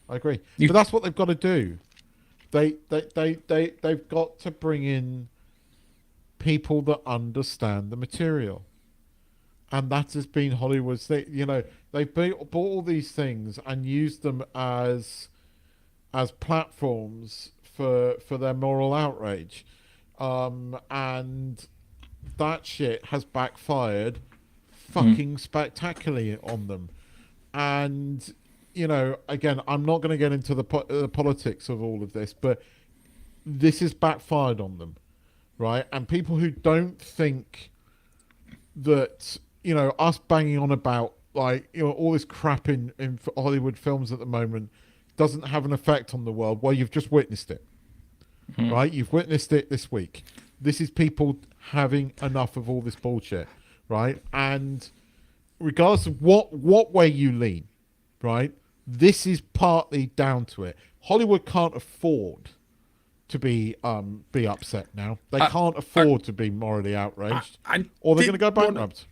I agree. But that's what they've got to do. They've got to bring in people that understand the material. And that has been Hollywood's thing. They've bought all these things and used them as platforms for their moral outrage. And that shit has backfired fucking spectacularly on them. And, again, I'm not going to get into the politics of all of this, but this has backfired on them, right? And people who don't think that, us banging on about, all this crap in Hollywood films at the moment doesn't have an effect on the world, well, you've just witnessed it, right? You've witnessed it this week. This is people having enough of all this bullshit, right? And regardless of what way you lean, right, this is partly down to it. Hollywood can't afford to be upset now. They can't afford to be morally outraged, or they're going to go bankrupt.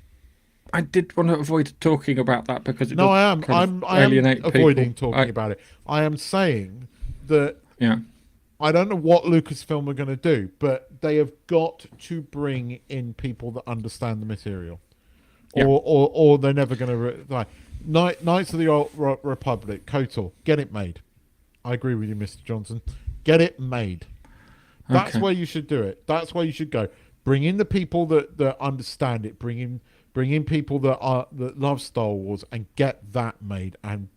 I did want to avoid talking about that because it I am avoiding people. talking about it. I am saying that I don't know what Lucasfilm are going to do, but they have got to bring in people that understand the material. Or they're never going to... Knights of the Old Republic, KOTOR, get it made. I agree with you, Mr. Johnson. Get it made. That's where you should do it. That's where you should go. Bring in the people that understand it. Bring in people that love Star Wars and get that made. And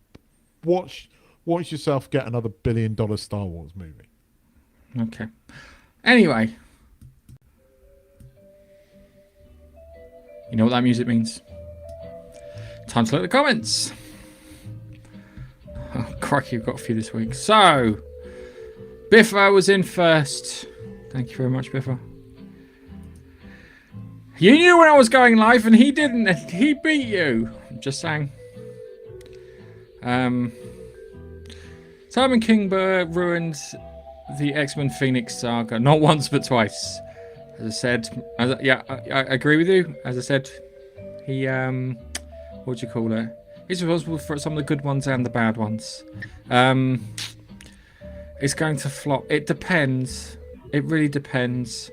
watch yourself get another $1 billion Star Wars movie. Okay. Anyway. You know what that music means? Time to look at the comments. Oh, crikey, we've got a few this week. So, Biffa was in first. Thank you very much, Biffa. You knew when I was going live and he didn't. He beat you. I'm just saying. Simon Kingbird ruined the X-Men Phoenix saga. Not once, but twice. As I said, I agree with you. As I said, he, what do you call it? He's responsible for some of the good ones and the bad ones. It's going to flop. It depends. It really depends.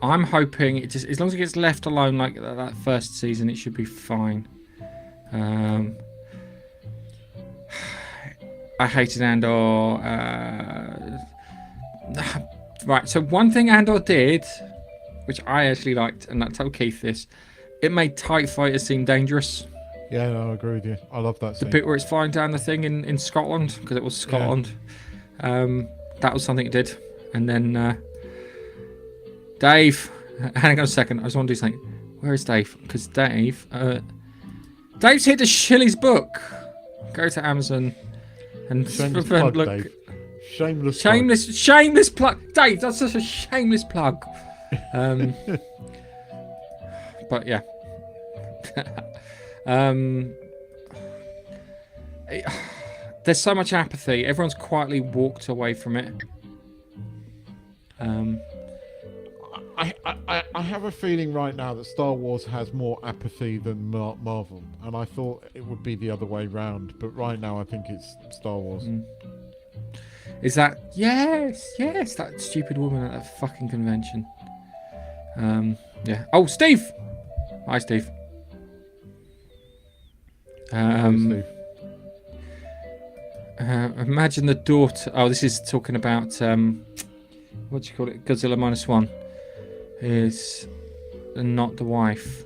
I'm hoping it just, as long as it gets left alone like that first season, it should be fine. I hated Andor. Right, so one thing Andor did, which I actually liked, and I told Keith this, it made TIE fighters seem dangerous. Yeah, no, I agree with you. I love that The scene. bit where it's flying down the thing in Scotland, because it was Scotland. That was something it did. And then Dave, hang on a second, I just want to do something. Where is Dave? Because Dave's here to shill his book. Go to Amazon and Shameless plug, look. Dave. Shameless Plug. Dave, that's such a shameless plug. But yeah. There's so much apathy. Everyone's quietly walked away from it. I have a feeling right now that Star Wars has more apathy than Marvel, and I thought it would be the other way round, but right now I think it's Star Wars. Is that... Yes, that stupid woman at that fucking convention. Yeah. Oh, Steve! Hi, Steve. Steve. Imagine the daughter... Oh, this is talking about... what do you call it? Godzilla -1. Is not the wife.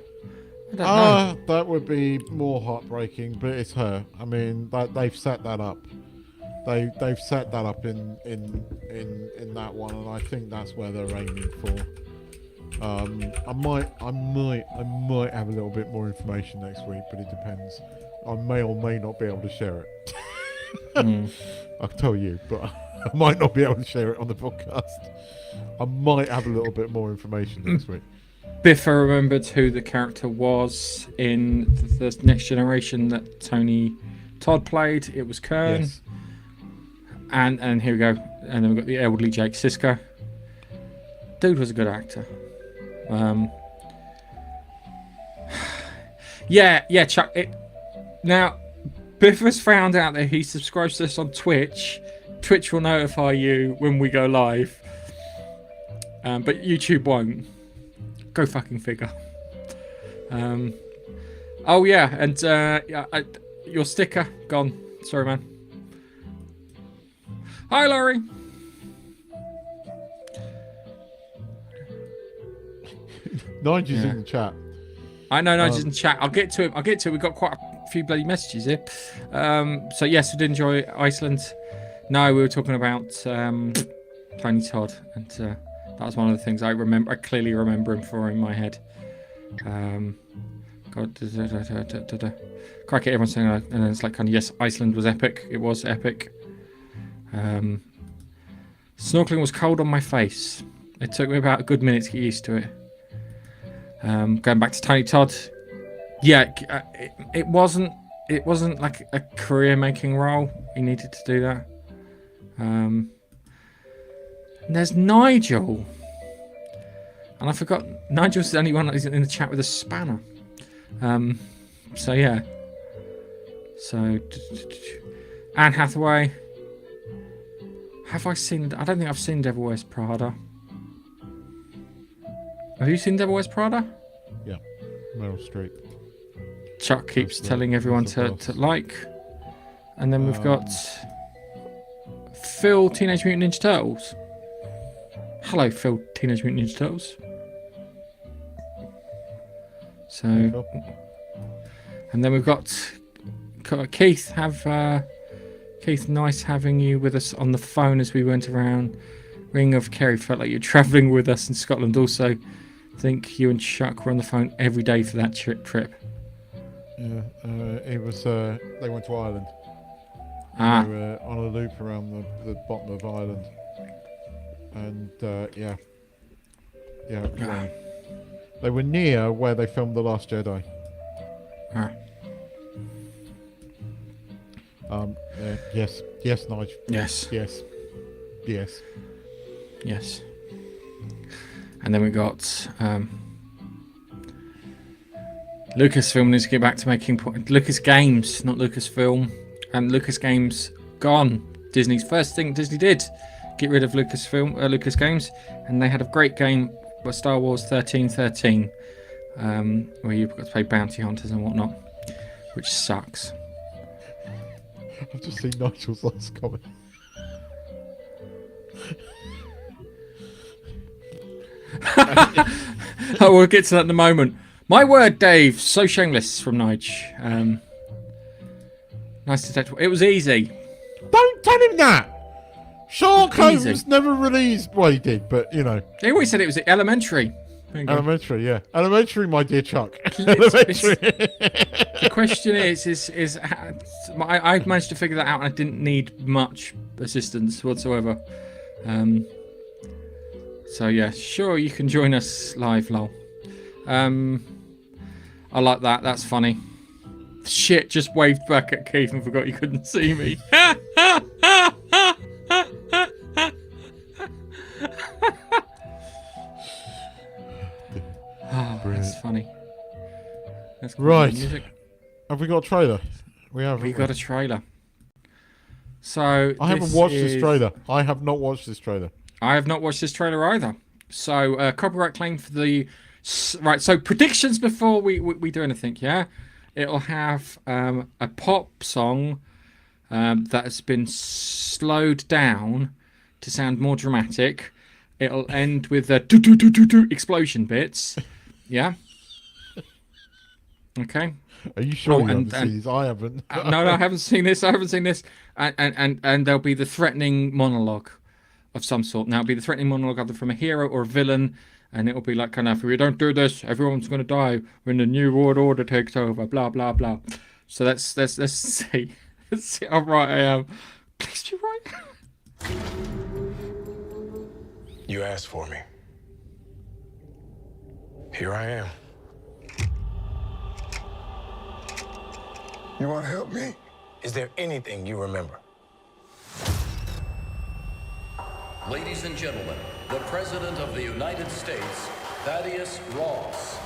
I don't know. That would be more heartbreaking, but it's her. I mean, they've set that up. They've set that up in that one, and I think that's where they're aiming for. I might have a little bit more information next week, but it depends. I may or may not be able to share it. I'll tell you, but I might not be able to share it on the podcast. I might have a little bit more information next week. Biffa remembered who the character was in the Next Generation that Tony Todd played. It was Kern. Yes. And here we go. And then we've got the elderly Jake Sisko. Dude was a good actor. Yeah, Chuck. Now, Biffa's found out that he subscribes to us on Twitch. Twitch will notify you when we go live. But YouTube won't. Go fucking figure. Oh yeah, and your sticker gone. Sorry, man. Hi, Laurie. Nigel's in the chat. I know Nigel's in the chat. I'll get to it. We've got quite a few bloody messages here. So yes, we did enjoy Iceland. No, we were talking about Tony Todd, and that was one of the things I remember. I clearly remember him for in my head. God, crikey, everyone's saying, and then it's like, kind of, yes, Iceland was epic. It was epic. Snorkeling was cold on my face. It took me about a good minute to get used to it. Going back to Tony Todd, yeah, it wasn't like a career-making role. He needed to do that. And there's Nigel, and I forgot Nigel's the only one that isn't in the chat with a spanner. So yeah. So Anne Hathaway. Have I seen? I don't think I've seen Devil Wears Prada. Have you seen Devil Wears Prada? Yeah, Meryl Streep. Chuck keeps telling everyone to like. And then we've got Phil, Teenage Mutant Ninja Turtles. Hello, Phil, Teenage Mutant Ninja Turtles. So, and then we've got Keith. Keith, nice having you with us on the phone as we went around. Ring of Kerry, felt like you're travelling with us in Scotland. Also, think you and Chuck were on the phone every day for that trip. Yeah, it was. They went to Ireland. Ah. They were on a loop around the bottom of Ireland, and yeah. They were near where they filmed The Last Jedi. Ah. Yes, Nigel. Yes. Yes. And then we got Lucasfilm needs to get back to making Lucas Games, not Lucasfilm, and Lucas Games gone. Disney's first thing Disney did, get rid of Lucas Games, and they had a great game, Star Wars 1313, where you've got to play bounty hunters and whatnot, which sucks. I've just seen Nigel's last comment. Oh, we'll get to that in a moment. My word, Dave. So shameless from Nige. Nice detective. It was easy. Don't tell him that! Sean Cove Easy. was never released. Well, he did, but, you know. They always said it was elementary. Elementary, yeah. Elementary, my dear Chuck. Elementary. The question is I managed to figure that out and I didn't need much assistance whatsoever. So yeah, sure, you can join us live, lol. I like that. That's funny. Shit, just waved back at Keith and forgot you couldn't see me. Oh, that's funny. That's cool. Right. Music. Have we got a trailer? We have. We got a trailer. So I haven't watched this trailer. I have not watched this trailer. I have not watched this trailer either. So copyright claim for the right. So predictions before we do anything. Yeah, it'll have a pop song that has been slowed down to sound more dramatic. It'll end with the explosion bits. Yeah. Okay. Are you sure you and- haven't seen these? I haven't. No, I haven't seen this. And there'll be the threatening monologue of some sort. Now, it'll be the threatening monologue either from a hero or a villain, and it'll be like kind of, if we don't do this, everyone's going to die when the new world order takes over. Blah blah blah. So let's see. Let's see how right I am. Please be right. You asked for me. Here I am. You want to help me? Is there anything you remember? Ladies and gentlemen, the President of the United States, Thaddeus Ross.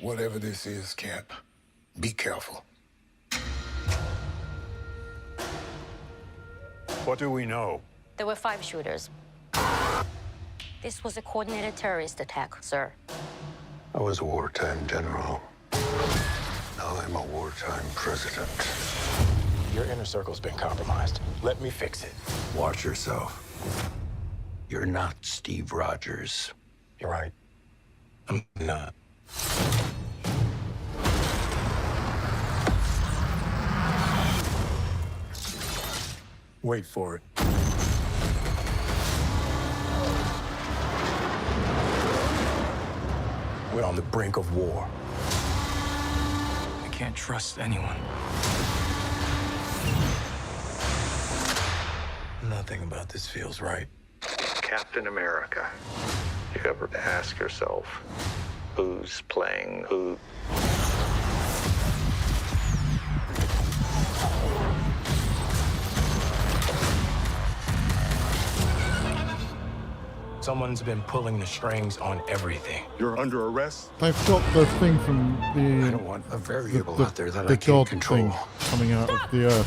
Whatever this is, Cap, be careful. What do we know? There were 5 shooters. This was a coordinated terrorist attack, sir. I was a wartime general. Now I'm a wartime president. Your inner circle's been compromised. Let me fix it. Watch yourself. You're not Steve Rogers. You're right. I'm not. Wait for it. We're on the brink of war. I can't trust anyone. Nothing about this feels right. Captain America. You ever ask yourself, who's playing who? Someone's been pulling the strings on everything. You're under arrest? They've got the thing from I the don't want a variable out there that the I can't God control. thing coming out of the earth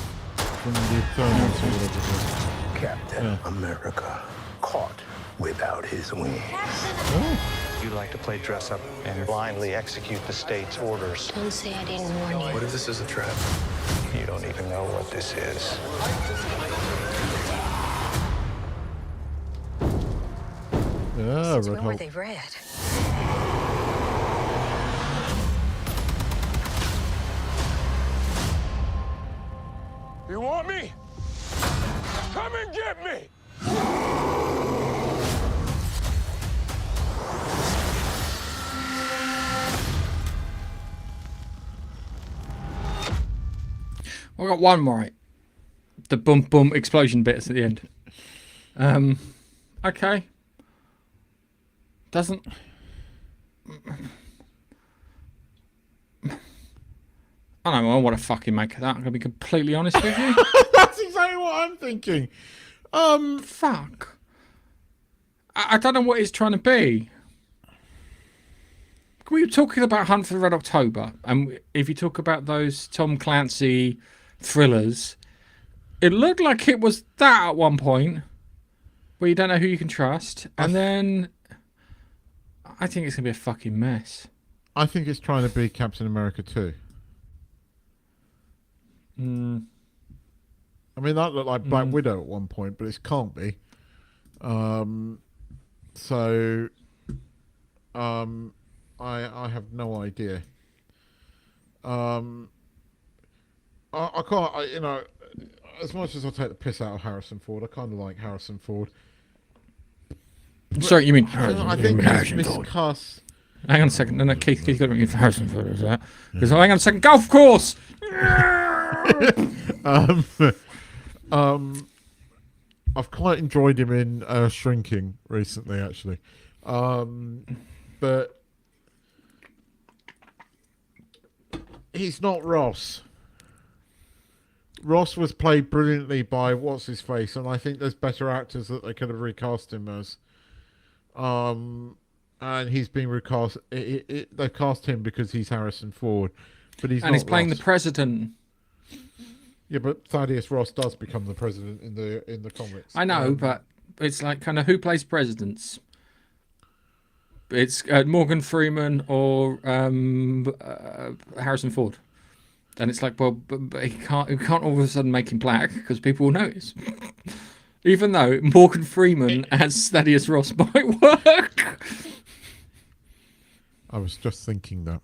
from the Eternals or whatever it is. Captain America caught without his wings. You like to play dress up and blindly execute the state's orders. Don't say I didn't warn you. What if this is a trap? You don't even know what this is. Yeah, Since Red when were Hulk. they red? You want me? Come and get me! I got one right. The boom boom explosion bits at the end. Okay. Doesn't. I don't know what to fucking make of that. I'm gonna be completely honest with you. That's exactly what I'm thinking. Fuck. I don't know what it's trying to be. We were talking about Hunt for the Red October, and if you talk about those Tom Clancy thrillers, it looked like it was that at one point, where you don't know who you can trust, and then I think it's gonna be a fucking mess. I think it's trying to be Captain America 2. I mean, that looked like Black Widow at one point, but it can't be. I have no idea. I can't, as much as I take the piss out of Harrison Ford, I kind of like Harrison Ford. Sorry, you mean I think Harrison he's Ford? miscast. Hang on a second. No, Keith got me for Harrison Ford, is that? Because hang on a second. Golf course! I've quite enjoyed him in Shrinking recently, actually. But he's not Ross. Ross was played brilliantly by what's-his-face, and I think there's better actors that they could have recast him as. And he's being recast. They cast him because he's Harrison Ford, but he's playing Ross. the president. Yeah, but Thaddeus Ross does become the president in the comics. I know, but it's like kind of who plays presidents. It's Morgan Freeman or Harrison Ford, and it's like, well, but he can't all of a sudden make him black because people will notice. Even though Morgan Freeman as Thaddeus Ross might work. I was just thinking that.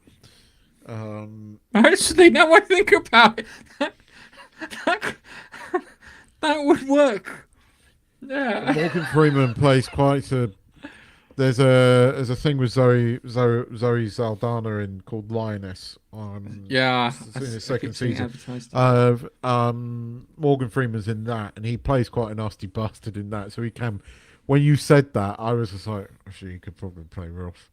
Actually, now I think about it, that would work. Yeah. Morgan Freeman plays quite a. There's a thing with Zoe Saldana in called Lioness on Yeah, in the second season. Morgan Freeman's in that, and he plays quite a nasty bastard in that. So he can. When you said that, I was just like, actually, he could probably play Ross.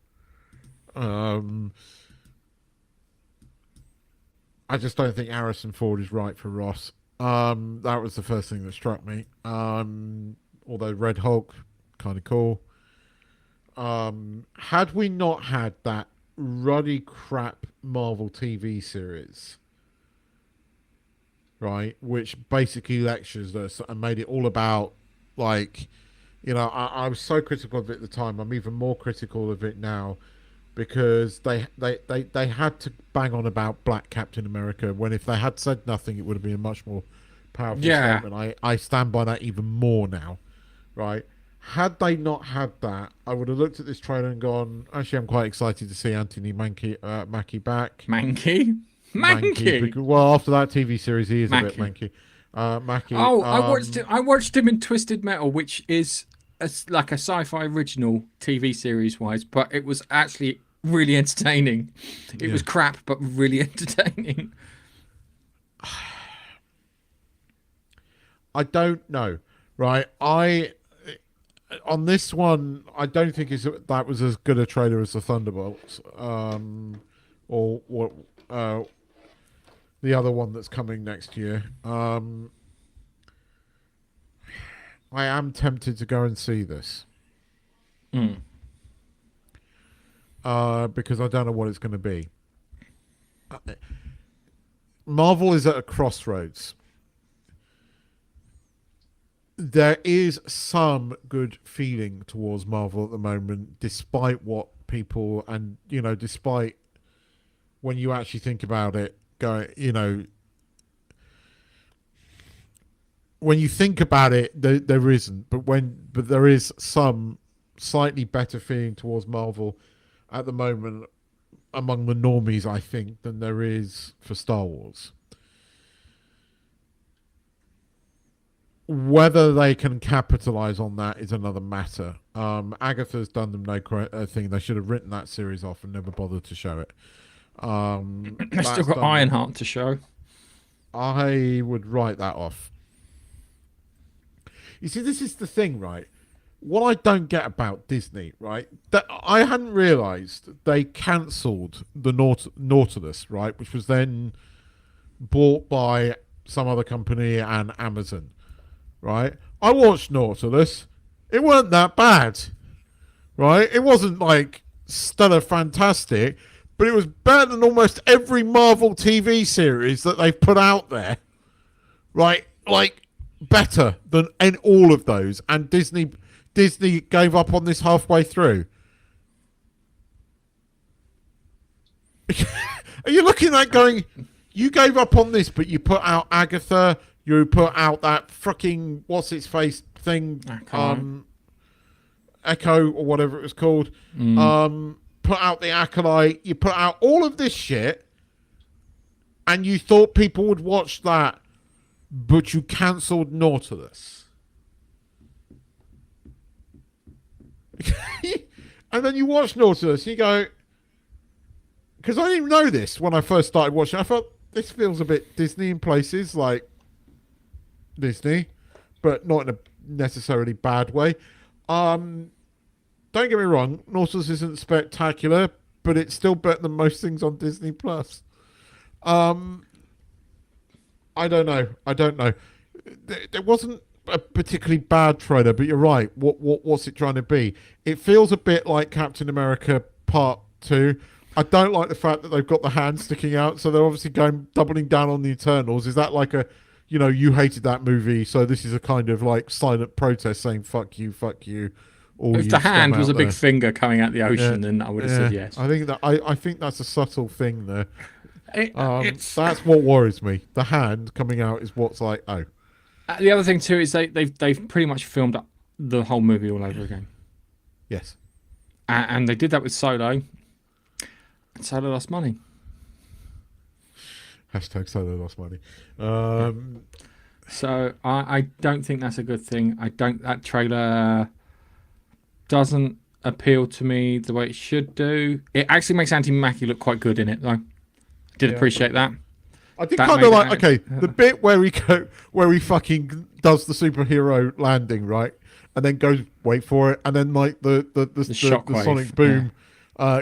I just don't think Harrison Ford is right for Ross. That was the first thing that struck me. Although Red Hulk, kind of cool. Had we not had that ruddy crap Marvel TV series, right, which basically lectures us and made it all about, like, I was so critical of it at the time. I'm even more critical of it now because they had to bang on about Black Captain America when if they had said nothing, it would have been a much more powerful statement. I stand by that even more now, right? Had they not had that, I would have looked at this trailer and gone, actually, I'm quite excited to see Anthony Mackie back. Manky? Because, well, after that TV series, he is a bit manky. Mackie. Oh, I watched him in Twisted Metal, which is like a sci-fi original TV series wise, but it was actually really entertaining. It was crap, but really entertaining. I don't know, right? On this one, I don't think that was as good a trailer as the Thunderbolts, or what the other one that's coming next year. I am tempted to go and see this, because I don't know what it's going to be. Marvel is at a crossroads. There is some good feeling towards Marvel at the moment, despite what people and despite when you actually think about it, when you think about it, there isn't. But there is some slightly better feeling towards Marvel at the moment among the normies, I think, than there is for Star Wars. Whether they can capitalize on that is another matter. Agatha's done them no thing. They should have written that series off and never bothered to show it. They've still got Ironheart to show. I would write that off. You see, this is the thing, right? What I don't get about Disney, right? That I hadn't realised they cancelled the Nautilus, right? Which was then bought by some other company and Amazon, right? I watched Nautilus. It weren't that bad, right? It wasn't like stellar fantastic, but it was better than almost every Marvel TV series that they've put out there, right? Like, better than in all of those. And Disney gave up on this halfway through. Are you looking at going, you gave up on this, but you put out Agatha, you put out that fucking, what's its face thing, Echo or whatever it was called, put out the Acolyte, you put out all of this shit, and you thought people would watch that, but you cancelled Nautilus. And then you watch Nautilus, you go, because I didn't even know this when I first started watching. I thought, this feels a bit Disney in places, like Disney, but not in a necessarily bad way. Don't get me wrong, Nautilus isn't spectacular, but it's still better than most things on Disney Plus. I don't know. There wasn't a particularly bad trailer, but you're right. What's it trying to be? It feels a bit like Captain America Part 2. I don't like the fact that they've got the hand sticking out, so they're obviously doubling down on the Eternals. Is that like a, you hated that movie, so this is a kind of like silent protest saying fuck you, if the hand was a big finger coming out the ocean, then I would have said yes. I think that's a subtle thing there. That's what worries me. The hand coming out is what's like, oh. The other thing too is they've pretty much filmed the whole movie all over again. Yes. And they did that with Solo. And Solo lost money. Hashtag Solo lost money. So I don't think that's a good thing. That trailer doesn't appeal to me the way it should do. It actually makes Anthony Mackie look quite good in it, though. Did appreciate that. I did kind of like, the bit where he fucking does the superhero landing, right? And then goes, wait for it, and then like the sonic boom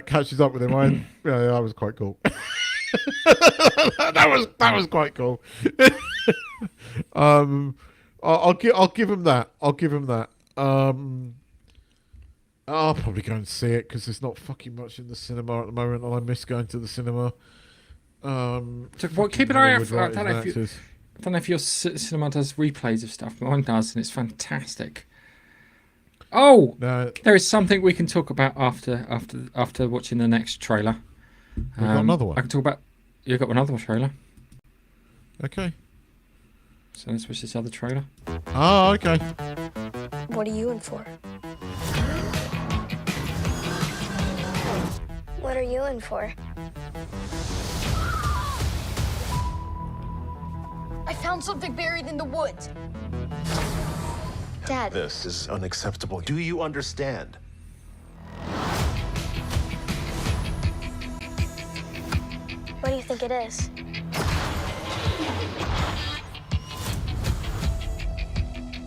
catches up with him. That was quite cool. that was quite cool. I'll give him that. I'll probably go and see it because there's not fucking much in the cinema at the moment, and I miss going to the cinema. Keep an eye out for. I don't know if your cinema does replays of stuff. Mine does, and it's fantastic. Oh, there is something we can talk about after watching the next trailer. We've got another one. I can talk about. You've got another trailer. Okay. So let's watch this other trailer. Oh, okay. What are you in for? What are you in for? I found something buried in the woods. Dad. This is unacceptable. Do you understand? What do you think it is?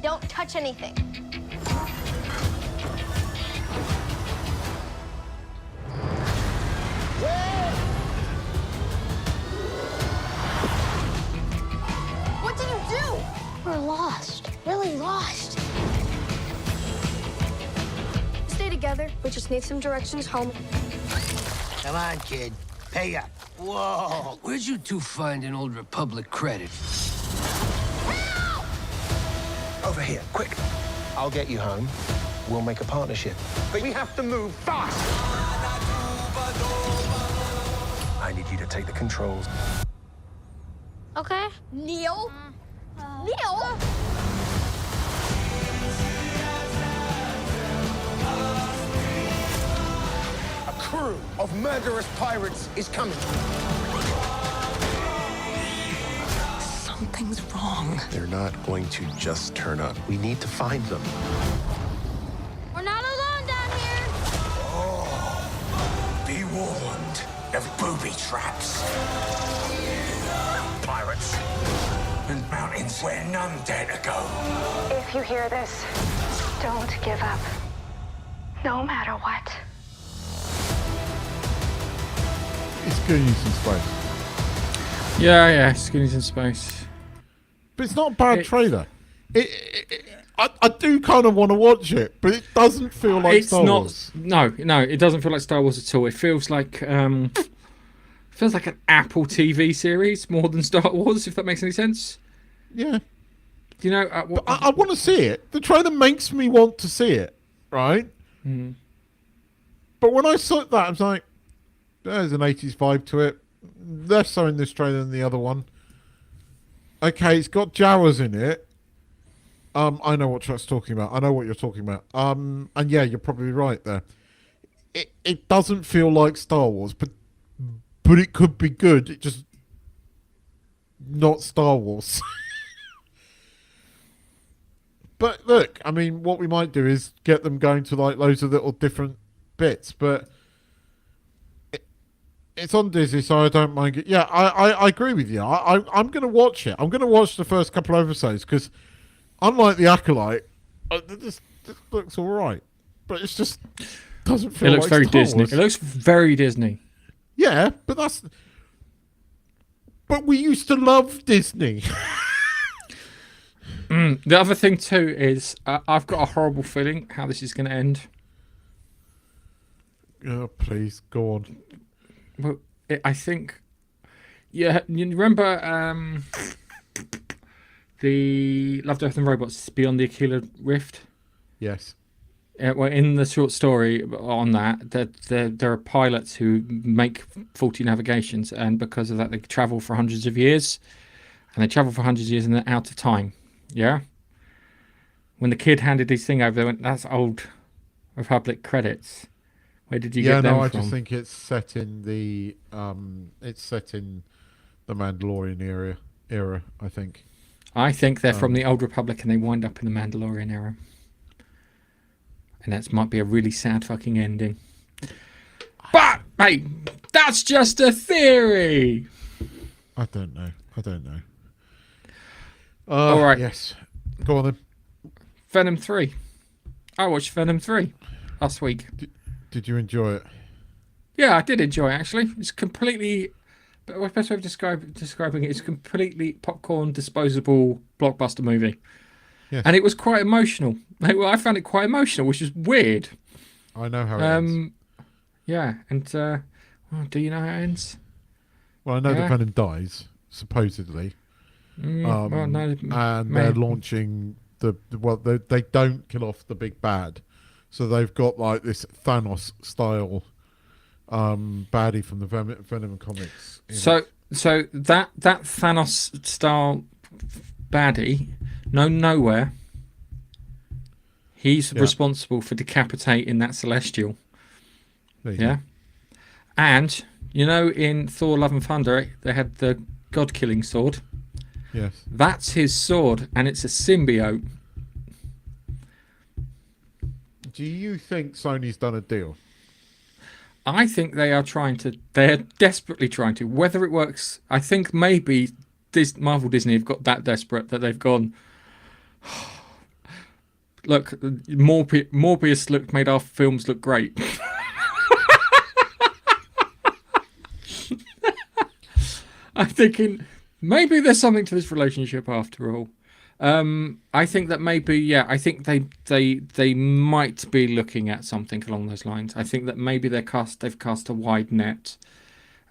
Don't touch anything. What did you do? We're lost. Really lost. Stay together. We just need some directions home. Come on, kid. Pay up. Whoa. Where'd you two find an old Republic credit? Over here, quick. I'll get you home. We'll make a partnership. But we have to move fast. I need you to take the controls. Okay. Neil? Neil? A crew of murderous pirates is coming. Something's wrong. They're not going to just turn up. We need to find them. We're not alone down here. Oh, be warned of booby traps. Pirates and mountains where none dare to go. If you hear this, don't give up. No matter what. It's good use in space. Yeah, Skinny's in space. But it's not a bad trailer. I do kind of want to watch it, but it doesn't feel like Star Wars. No, it doesn't feel like Star Wars at all. It feels like an Apple TV series more than Star Wars, if that makes any sense. Yeah. You know, I want to see it. The trailer makes me want to see it, right? Mm. But when I saw that, I was like, there's an 80s vibe to it. Less so in this trailer than the other one. Okay, it's got Jawas in it. I know what Chuck's talking about. I know what you're talking about. And yeah, you're probably right there. It doesn't feel like Star Wars, but it could be good. It just not Star Wars. But look, I mean, what we might do is get them going to like loads of little different bits. But it's on Disney, so I don't mind it. Yeah, I agree with you. I'm going to watch it. I'm going to watch the first couple of episodes because, unlike The Acolyte, this looks all right. But it's just doesn't feel. It looks like very Star Disney. Wars. It looks very Disney. Yeah, but that's. But we used to love Disney. The other thing too is I've got a horrible feeling how this is going to end. Oh, please go on. Well, I think, yeah, you remember the Love, Death and Robots Beyond the Aquila Rift? Yes. Well, in the short story on that there are pilots who make faulty navigations, and because of that they travel for hundreds of years, and they travel for hundreds of years and they're out of time. Yeah? When the kid handed his thing over, they went, that's old Republic credits. Where did you get them from? I just think it's set in the Mandalorian era, I think. I think they're from the Old Republic and they wind up in the Mandalorian era. And that might be a really sad fucking ending. But, mate, that's just a theory. I don't know. All right. Yes. Go on then. Venom 3. I watched Venom 3 last week. Did you enjoy it? Yeah, I did enjoy it, actually. It's completely... The best way of describing it is completely popcorn, disposable, blockbuster movie. Yes. And it was quite emotional. I found it quite emotional, which is weird. I know how it ends. Yeah, and do you know how it ends? Well, I know the Venom dies, supposedly. Well, no, and they're launching they don't kill off the big bad. So they've got like this Thanos style baddie from the Venom comics. So that Thanos style baddie, nowhere. He's responsible for decapitating that Celestial. Yeah. And you know, in Thor: Love and Thunder, they had the God-killing sword. Yes. That's his sword, and it's a symbiote. Do you think Sony's done a deal? I think they're desperately trying to. Whether it works, I think maybe Marvel Disney have got that desperate that they've gone, look, Morbius made our films look great. I'm thinking maybe there's something to this relationship after all. I think that maybe, I think they might be looking at something along those lines. I think that maybe they've cast a wide net.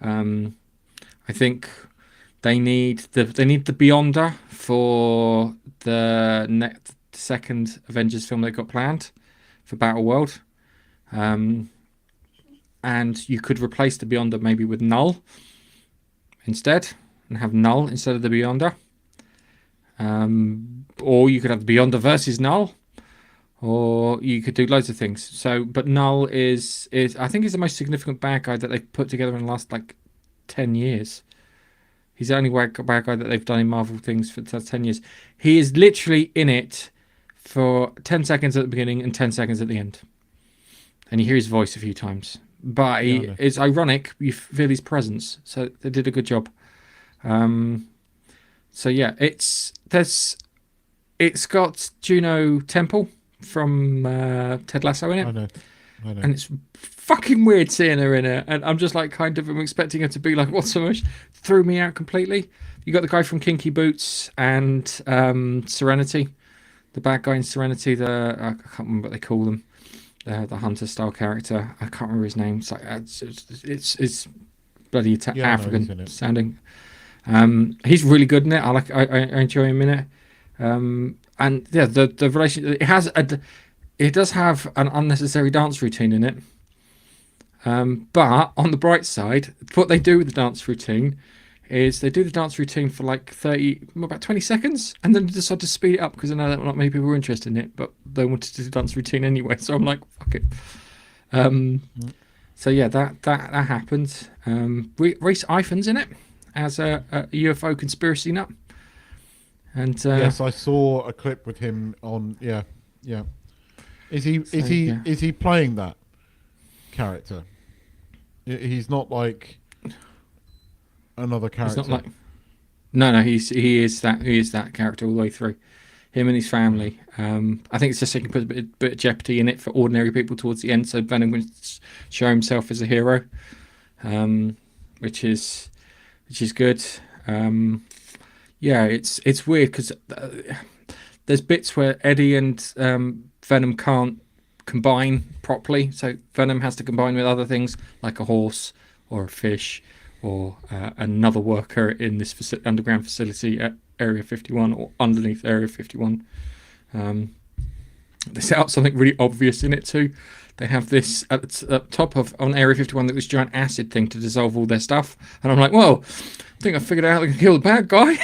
I think they need the Beyonder for the second Avengers film they've got planned for Battle World. And you could replace the Beyonder maybe with Null instead, and have Null instead of the Beyonder. Or you could have the Beyonder versus Null, or you could do loads of things. So, but Null is I think he's the most significant bad guy that they've put together in the last 10 years. He's the only bad guy that they've done in Marvel things for 10 years. He is literally in it for 10 seconds at the beginning and 10 seconds at the end, and you hear his voice a few times. But it's ironic. You feel his presence, so they did a good job. So yeah, it's got Juno Temple from Ted Lasso in it. I know. I know. And it's fucking weird seeing her in it. And I'm just like, I'm expecting her to be like, what's so much? Threw me out completely. You got the guy from Kinky Boots and Serenity. The bad guy in Serenity, I can't remember what they call them. The hunter style character. I can't remember his name. It's like it's bloody African sounding. He's really good in it. I enjoy him in it. And yeah, the relation it does have an unnecessary dance routine in it. But on the bright side, what they do with the dance routine is they do the dance routine for like about 20 seconds, and then decide to speed it up because I know that not many people were interested in it, but they wanted to do the dance routine anyway. So I'm like, fuck it. So yeah, that happened. Reese Ifans in it as a UFO conspiracy nut. And yes, I saw a clip with him on. Yeah. Is he playing that character? He's not like another character. It's not like no. He is that character all the way through. Him and his family. I think it's just so he can put a bit of jeopardy in it for ordinary people towards the end. So Venom can show himself as a hero, which is good. Yeah, it's weird because there's bits where Eddie and Venom can't combine properly. So Venom has to combine with other things like a horse or a fish or another worker in this underground facility at Area 51 or underneath Area 51. They set up something really obvious in it too. They have this at the top of on Area 51, this giant acid thing to dissolve all their stuff. And I'm like, well, I think I figured out how they can kill the bad guy.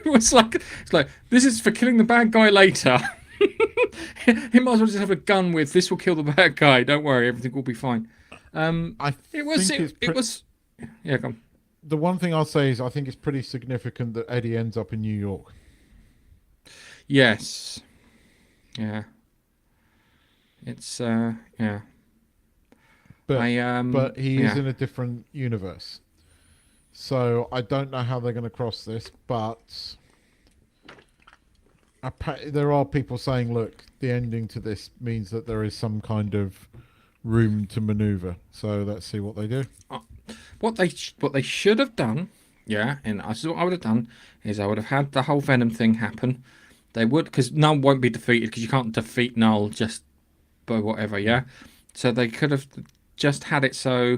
It's like this is for killing the bad guy later. He might as well just have a gun with this will kill the bad guy. Don't worry, everything will be fine. It was. Yeah, come. The one thing I'll say is I think it's pretty significant that Eddie ends up in New York. Yes. Yeah. It's yeah. But he is in a different universe. So I don't know how they're going to cross this, but there are people saying, look, the ending to this means that there is some kind of room to maneuver. So let's see what they do. What they should have done, yeah, and this is what I would have done, is I would have had the whole Venom thing happen. They would, because Null won't be defeated, because you can't defeat Null just by whatever, yeah? So they could have just had it so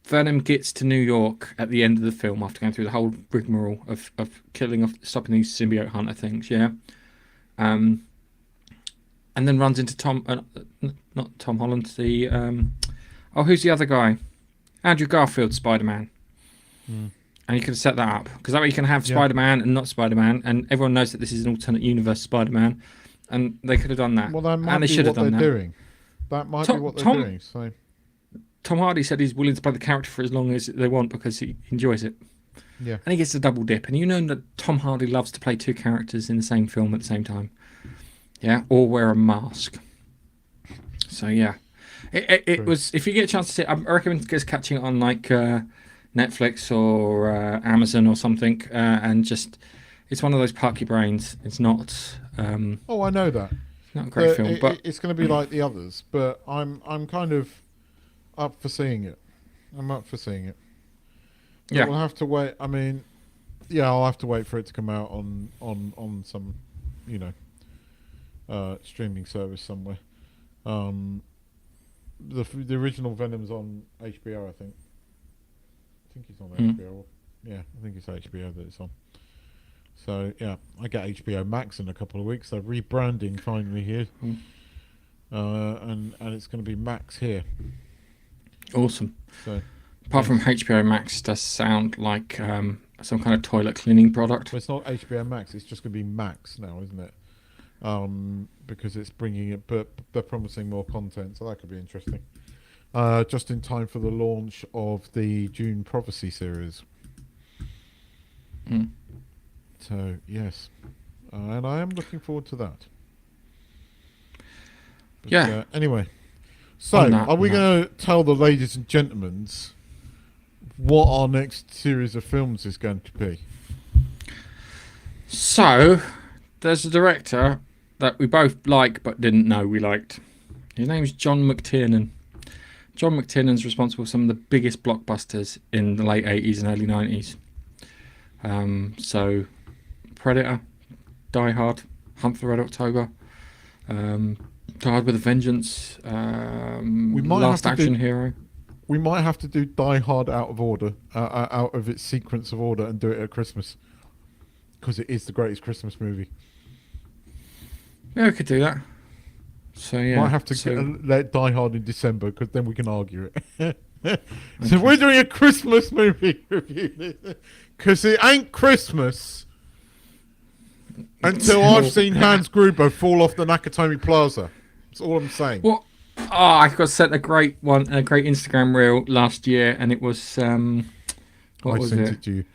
Venom gets to New York at the end of the film after going through the whole rigmarole of stopping these symbiote hunter things, yeah? And then runs into not Tom Holland, who's the other guy? Andrew Garfield's Spider-Man. And you could have set that up. Because that way you can have Spider-Man and not Spider-Man, and everyone knows that this is an alternate universe Spider-Man. And they could have done that. Well, that might and they be should what have done they're that. doing. That might be what they're doing. So Tom Hardy said he's willing to play the character for as long as they want because he enjoys it. Yeah. And he gets a double dip. And you know that Tom Hardy loves to play two characters in the same film at the same time. Yeah? Or wear a mask. So, yeah. It was, if you get a chance to see it, I recommend just catching it on like Netflix or Amazon or something, and just it's one of those park your brains. It's not. Oh, I know that. Not a great film, but it's going to be like the others. But I'm kind of up for seeing it. I'm up for seeing it. But yeah, we'll have to wait. I mean, yeah, I'll have to wait for it to come out on some, streaming service somewhere. The original Venom's on HBO, I think. I think it's on HBO. Yeah, I think it's HBO that it's on. So yeah, I get HBO Max in a couple of weeks. They're rebranding finally here, and it's going to be Max here. Awesome. So, apart from HBO Max, does sound like some kind of toilet cleaning product. Well, it's not HBO Max. It's just going to be Max now, isn't it? Because it's bringing it, but they're promising more content, so that could be interesting. Just in time for the launch of the June Prophecy series. So yes, and I am looking forward to that. But, yeah. Anyway, so are we going to tell the ladies and gentlemen what our next series of films is going to be? So there's a director that we both like but didn't know we liked. His name's John McTiernan. John McTiernan's responsible for some of the biggest blockbusters in the late 80s and early 90s. So, Predator, Die Hard, Hunt for Red October, Die Hard with a Vengeance, Last Action Hero. We might have to do Die Hard out of order, out of its sequence of order, and do it at Christmas. Because it is the greatest Christmas movie. Yeah, we could do that. So, yeah. Might have to let Die Hard in December, because then we can argue it. So we're doing a Christmas movie review. Because it ain't Christmas until I've seen Hans Gruber fall off the Nakatomi Plaza. That's all I'm saying. What? Oh, I got sent a great Instagram reel last year, and it was what was it to you.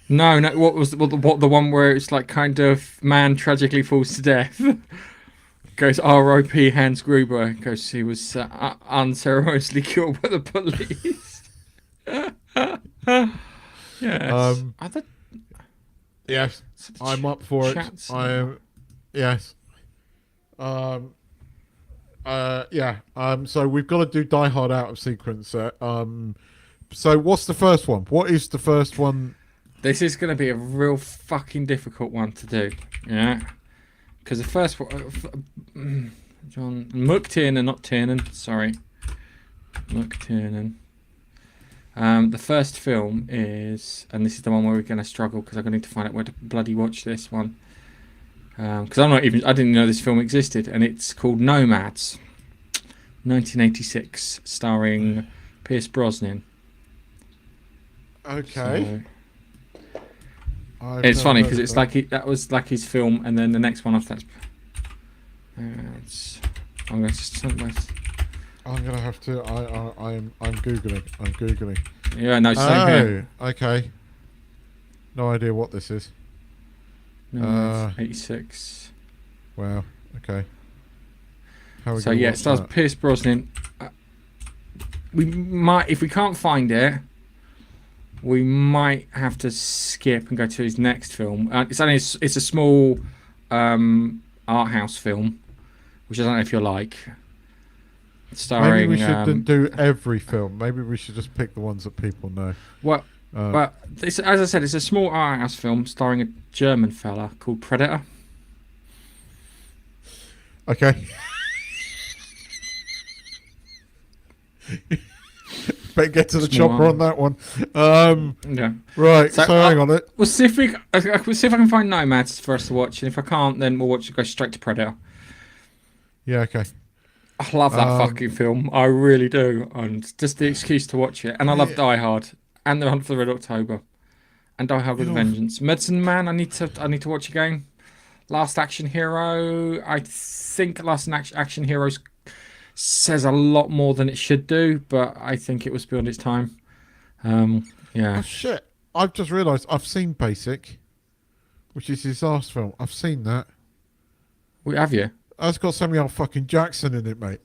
No. What was the one where it's like kind of man tragically falls to death? Goes R.I.P. Hans Gruber. Goes he was unceremoniously killed by the police. Yes. Yes, I'm up for it. I am. Yes. So we've got to do Die Hard out of sequence. So what's the first one? What is the first one? This is going to be a real fucking difficult one to do. Yeah. Because the first one, John McTiernan, not Tiernan. Sorry, McTiernan. The first film is, and this is the one where we're going to struggle because I'm going to need to find out where to bloody watch this one. Because I didn't know this film existed, and it's called Nomads, 1986, starring Pierce Brosnan. Okay. So, it's funny because it's like that was like his film, and then the next one after that's. I'm going to have to. I'm googling. I'm googling. Yeah, no, same here. Okay. No idea what this is. No, 86. Wow. Okay. So yeah, it stars Pierce Brosnan. We might, if we can't find it, we might have to skip and go to his next film. It's a small art house film, which I don't know if you'll like. Starring, maybe we shouldn't do every film. Maybe we should just pick the ones that people know. Well, as I said, it's a small art house film starring a German fella called Predator. Okay. Better get to the chopper on that one. Yeah. Right. So hang on it. We'll see if I can find Nomads for us to watch, and if I can't, then we'll go straight to Predator. Yeah. Okay. I love that fucking film. I really do, and just the excuse to watch it. And I love Die Hard and The Hunt for the Red October, and Die Hard with a Vengeance. Medicine Man. I need to watch again. Last Action Hero. I think Last Action Hero says a lot more than it should do, but I think it was beyond its time. Yeah. Oh shit! I've just realised I've seen Basic, which is his last film. I've seen that. Have you? It's got Samuel fucking Jackson in it, mate.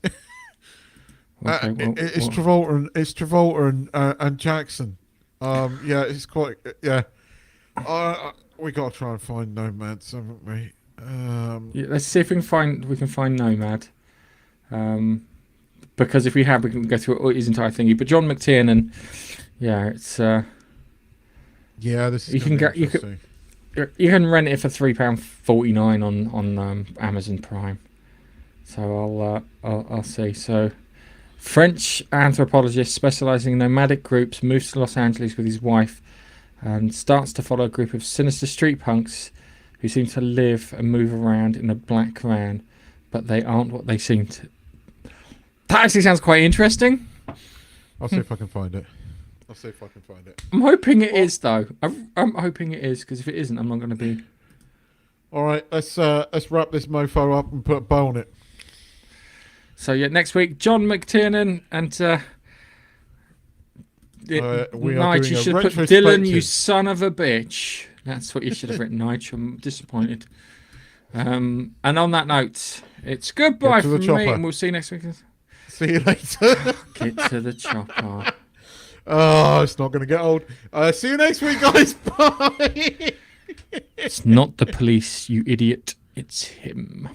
Okay, it's Travolta and Jackson. Yeah, it's quite. Yeah. We got to try and find Nomads, haven't we? Yeah, let's see if we can find Nomad. Because if we have, we can go through his entire thingy. But John McTiernan, yeah, it's. Yeah, this is. You can rent it for £3.49 on Amazon Prime. So I'll see. So, French anthropologist specialising in nomadic groups moves to Los Angeles with his wife and starts to follow a group of sinister street punks who seem to live and move around in a black van, but they aren't what they seem to. That actually sounds quite interesting. I'll see if I can find it. I'm hoping it is, though. I'm hoping it is, because if it isn't, I'm not going to be. All right, let's wrap this mofo up and put a bow on it. So yeah, next week, John McTiernan and Nigel, you should have put Dylan, you son of a bitch. That's what you should have written, Nigel. I'm disappointed. And on that note, it's goodbye from me, and we'll see you next week. See you later. Get to the chopper. Oh, it's not going to get old. See you next week, guys. Bye. It's not the police, you idiot. It's him.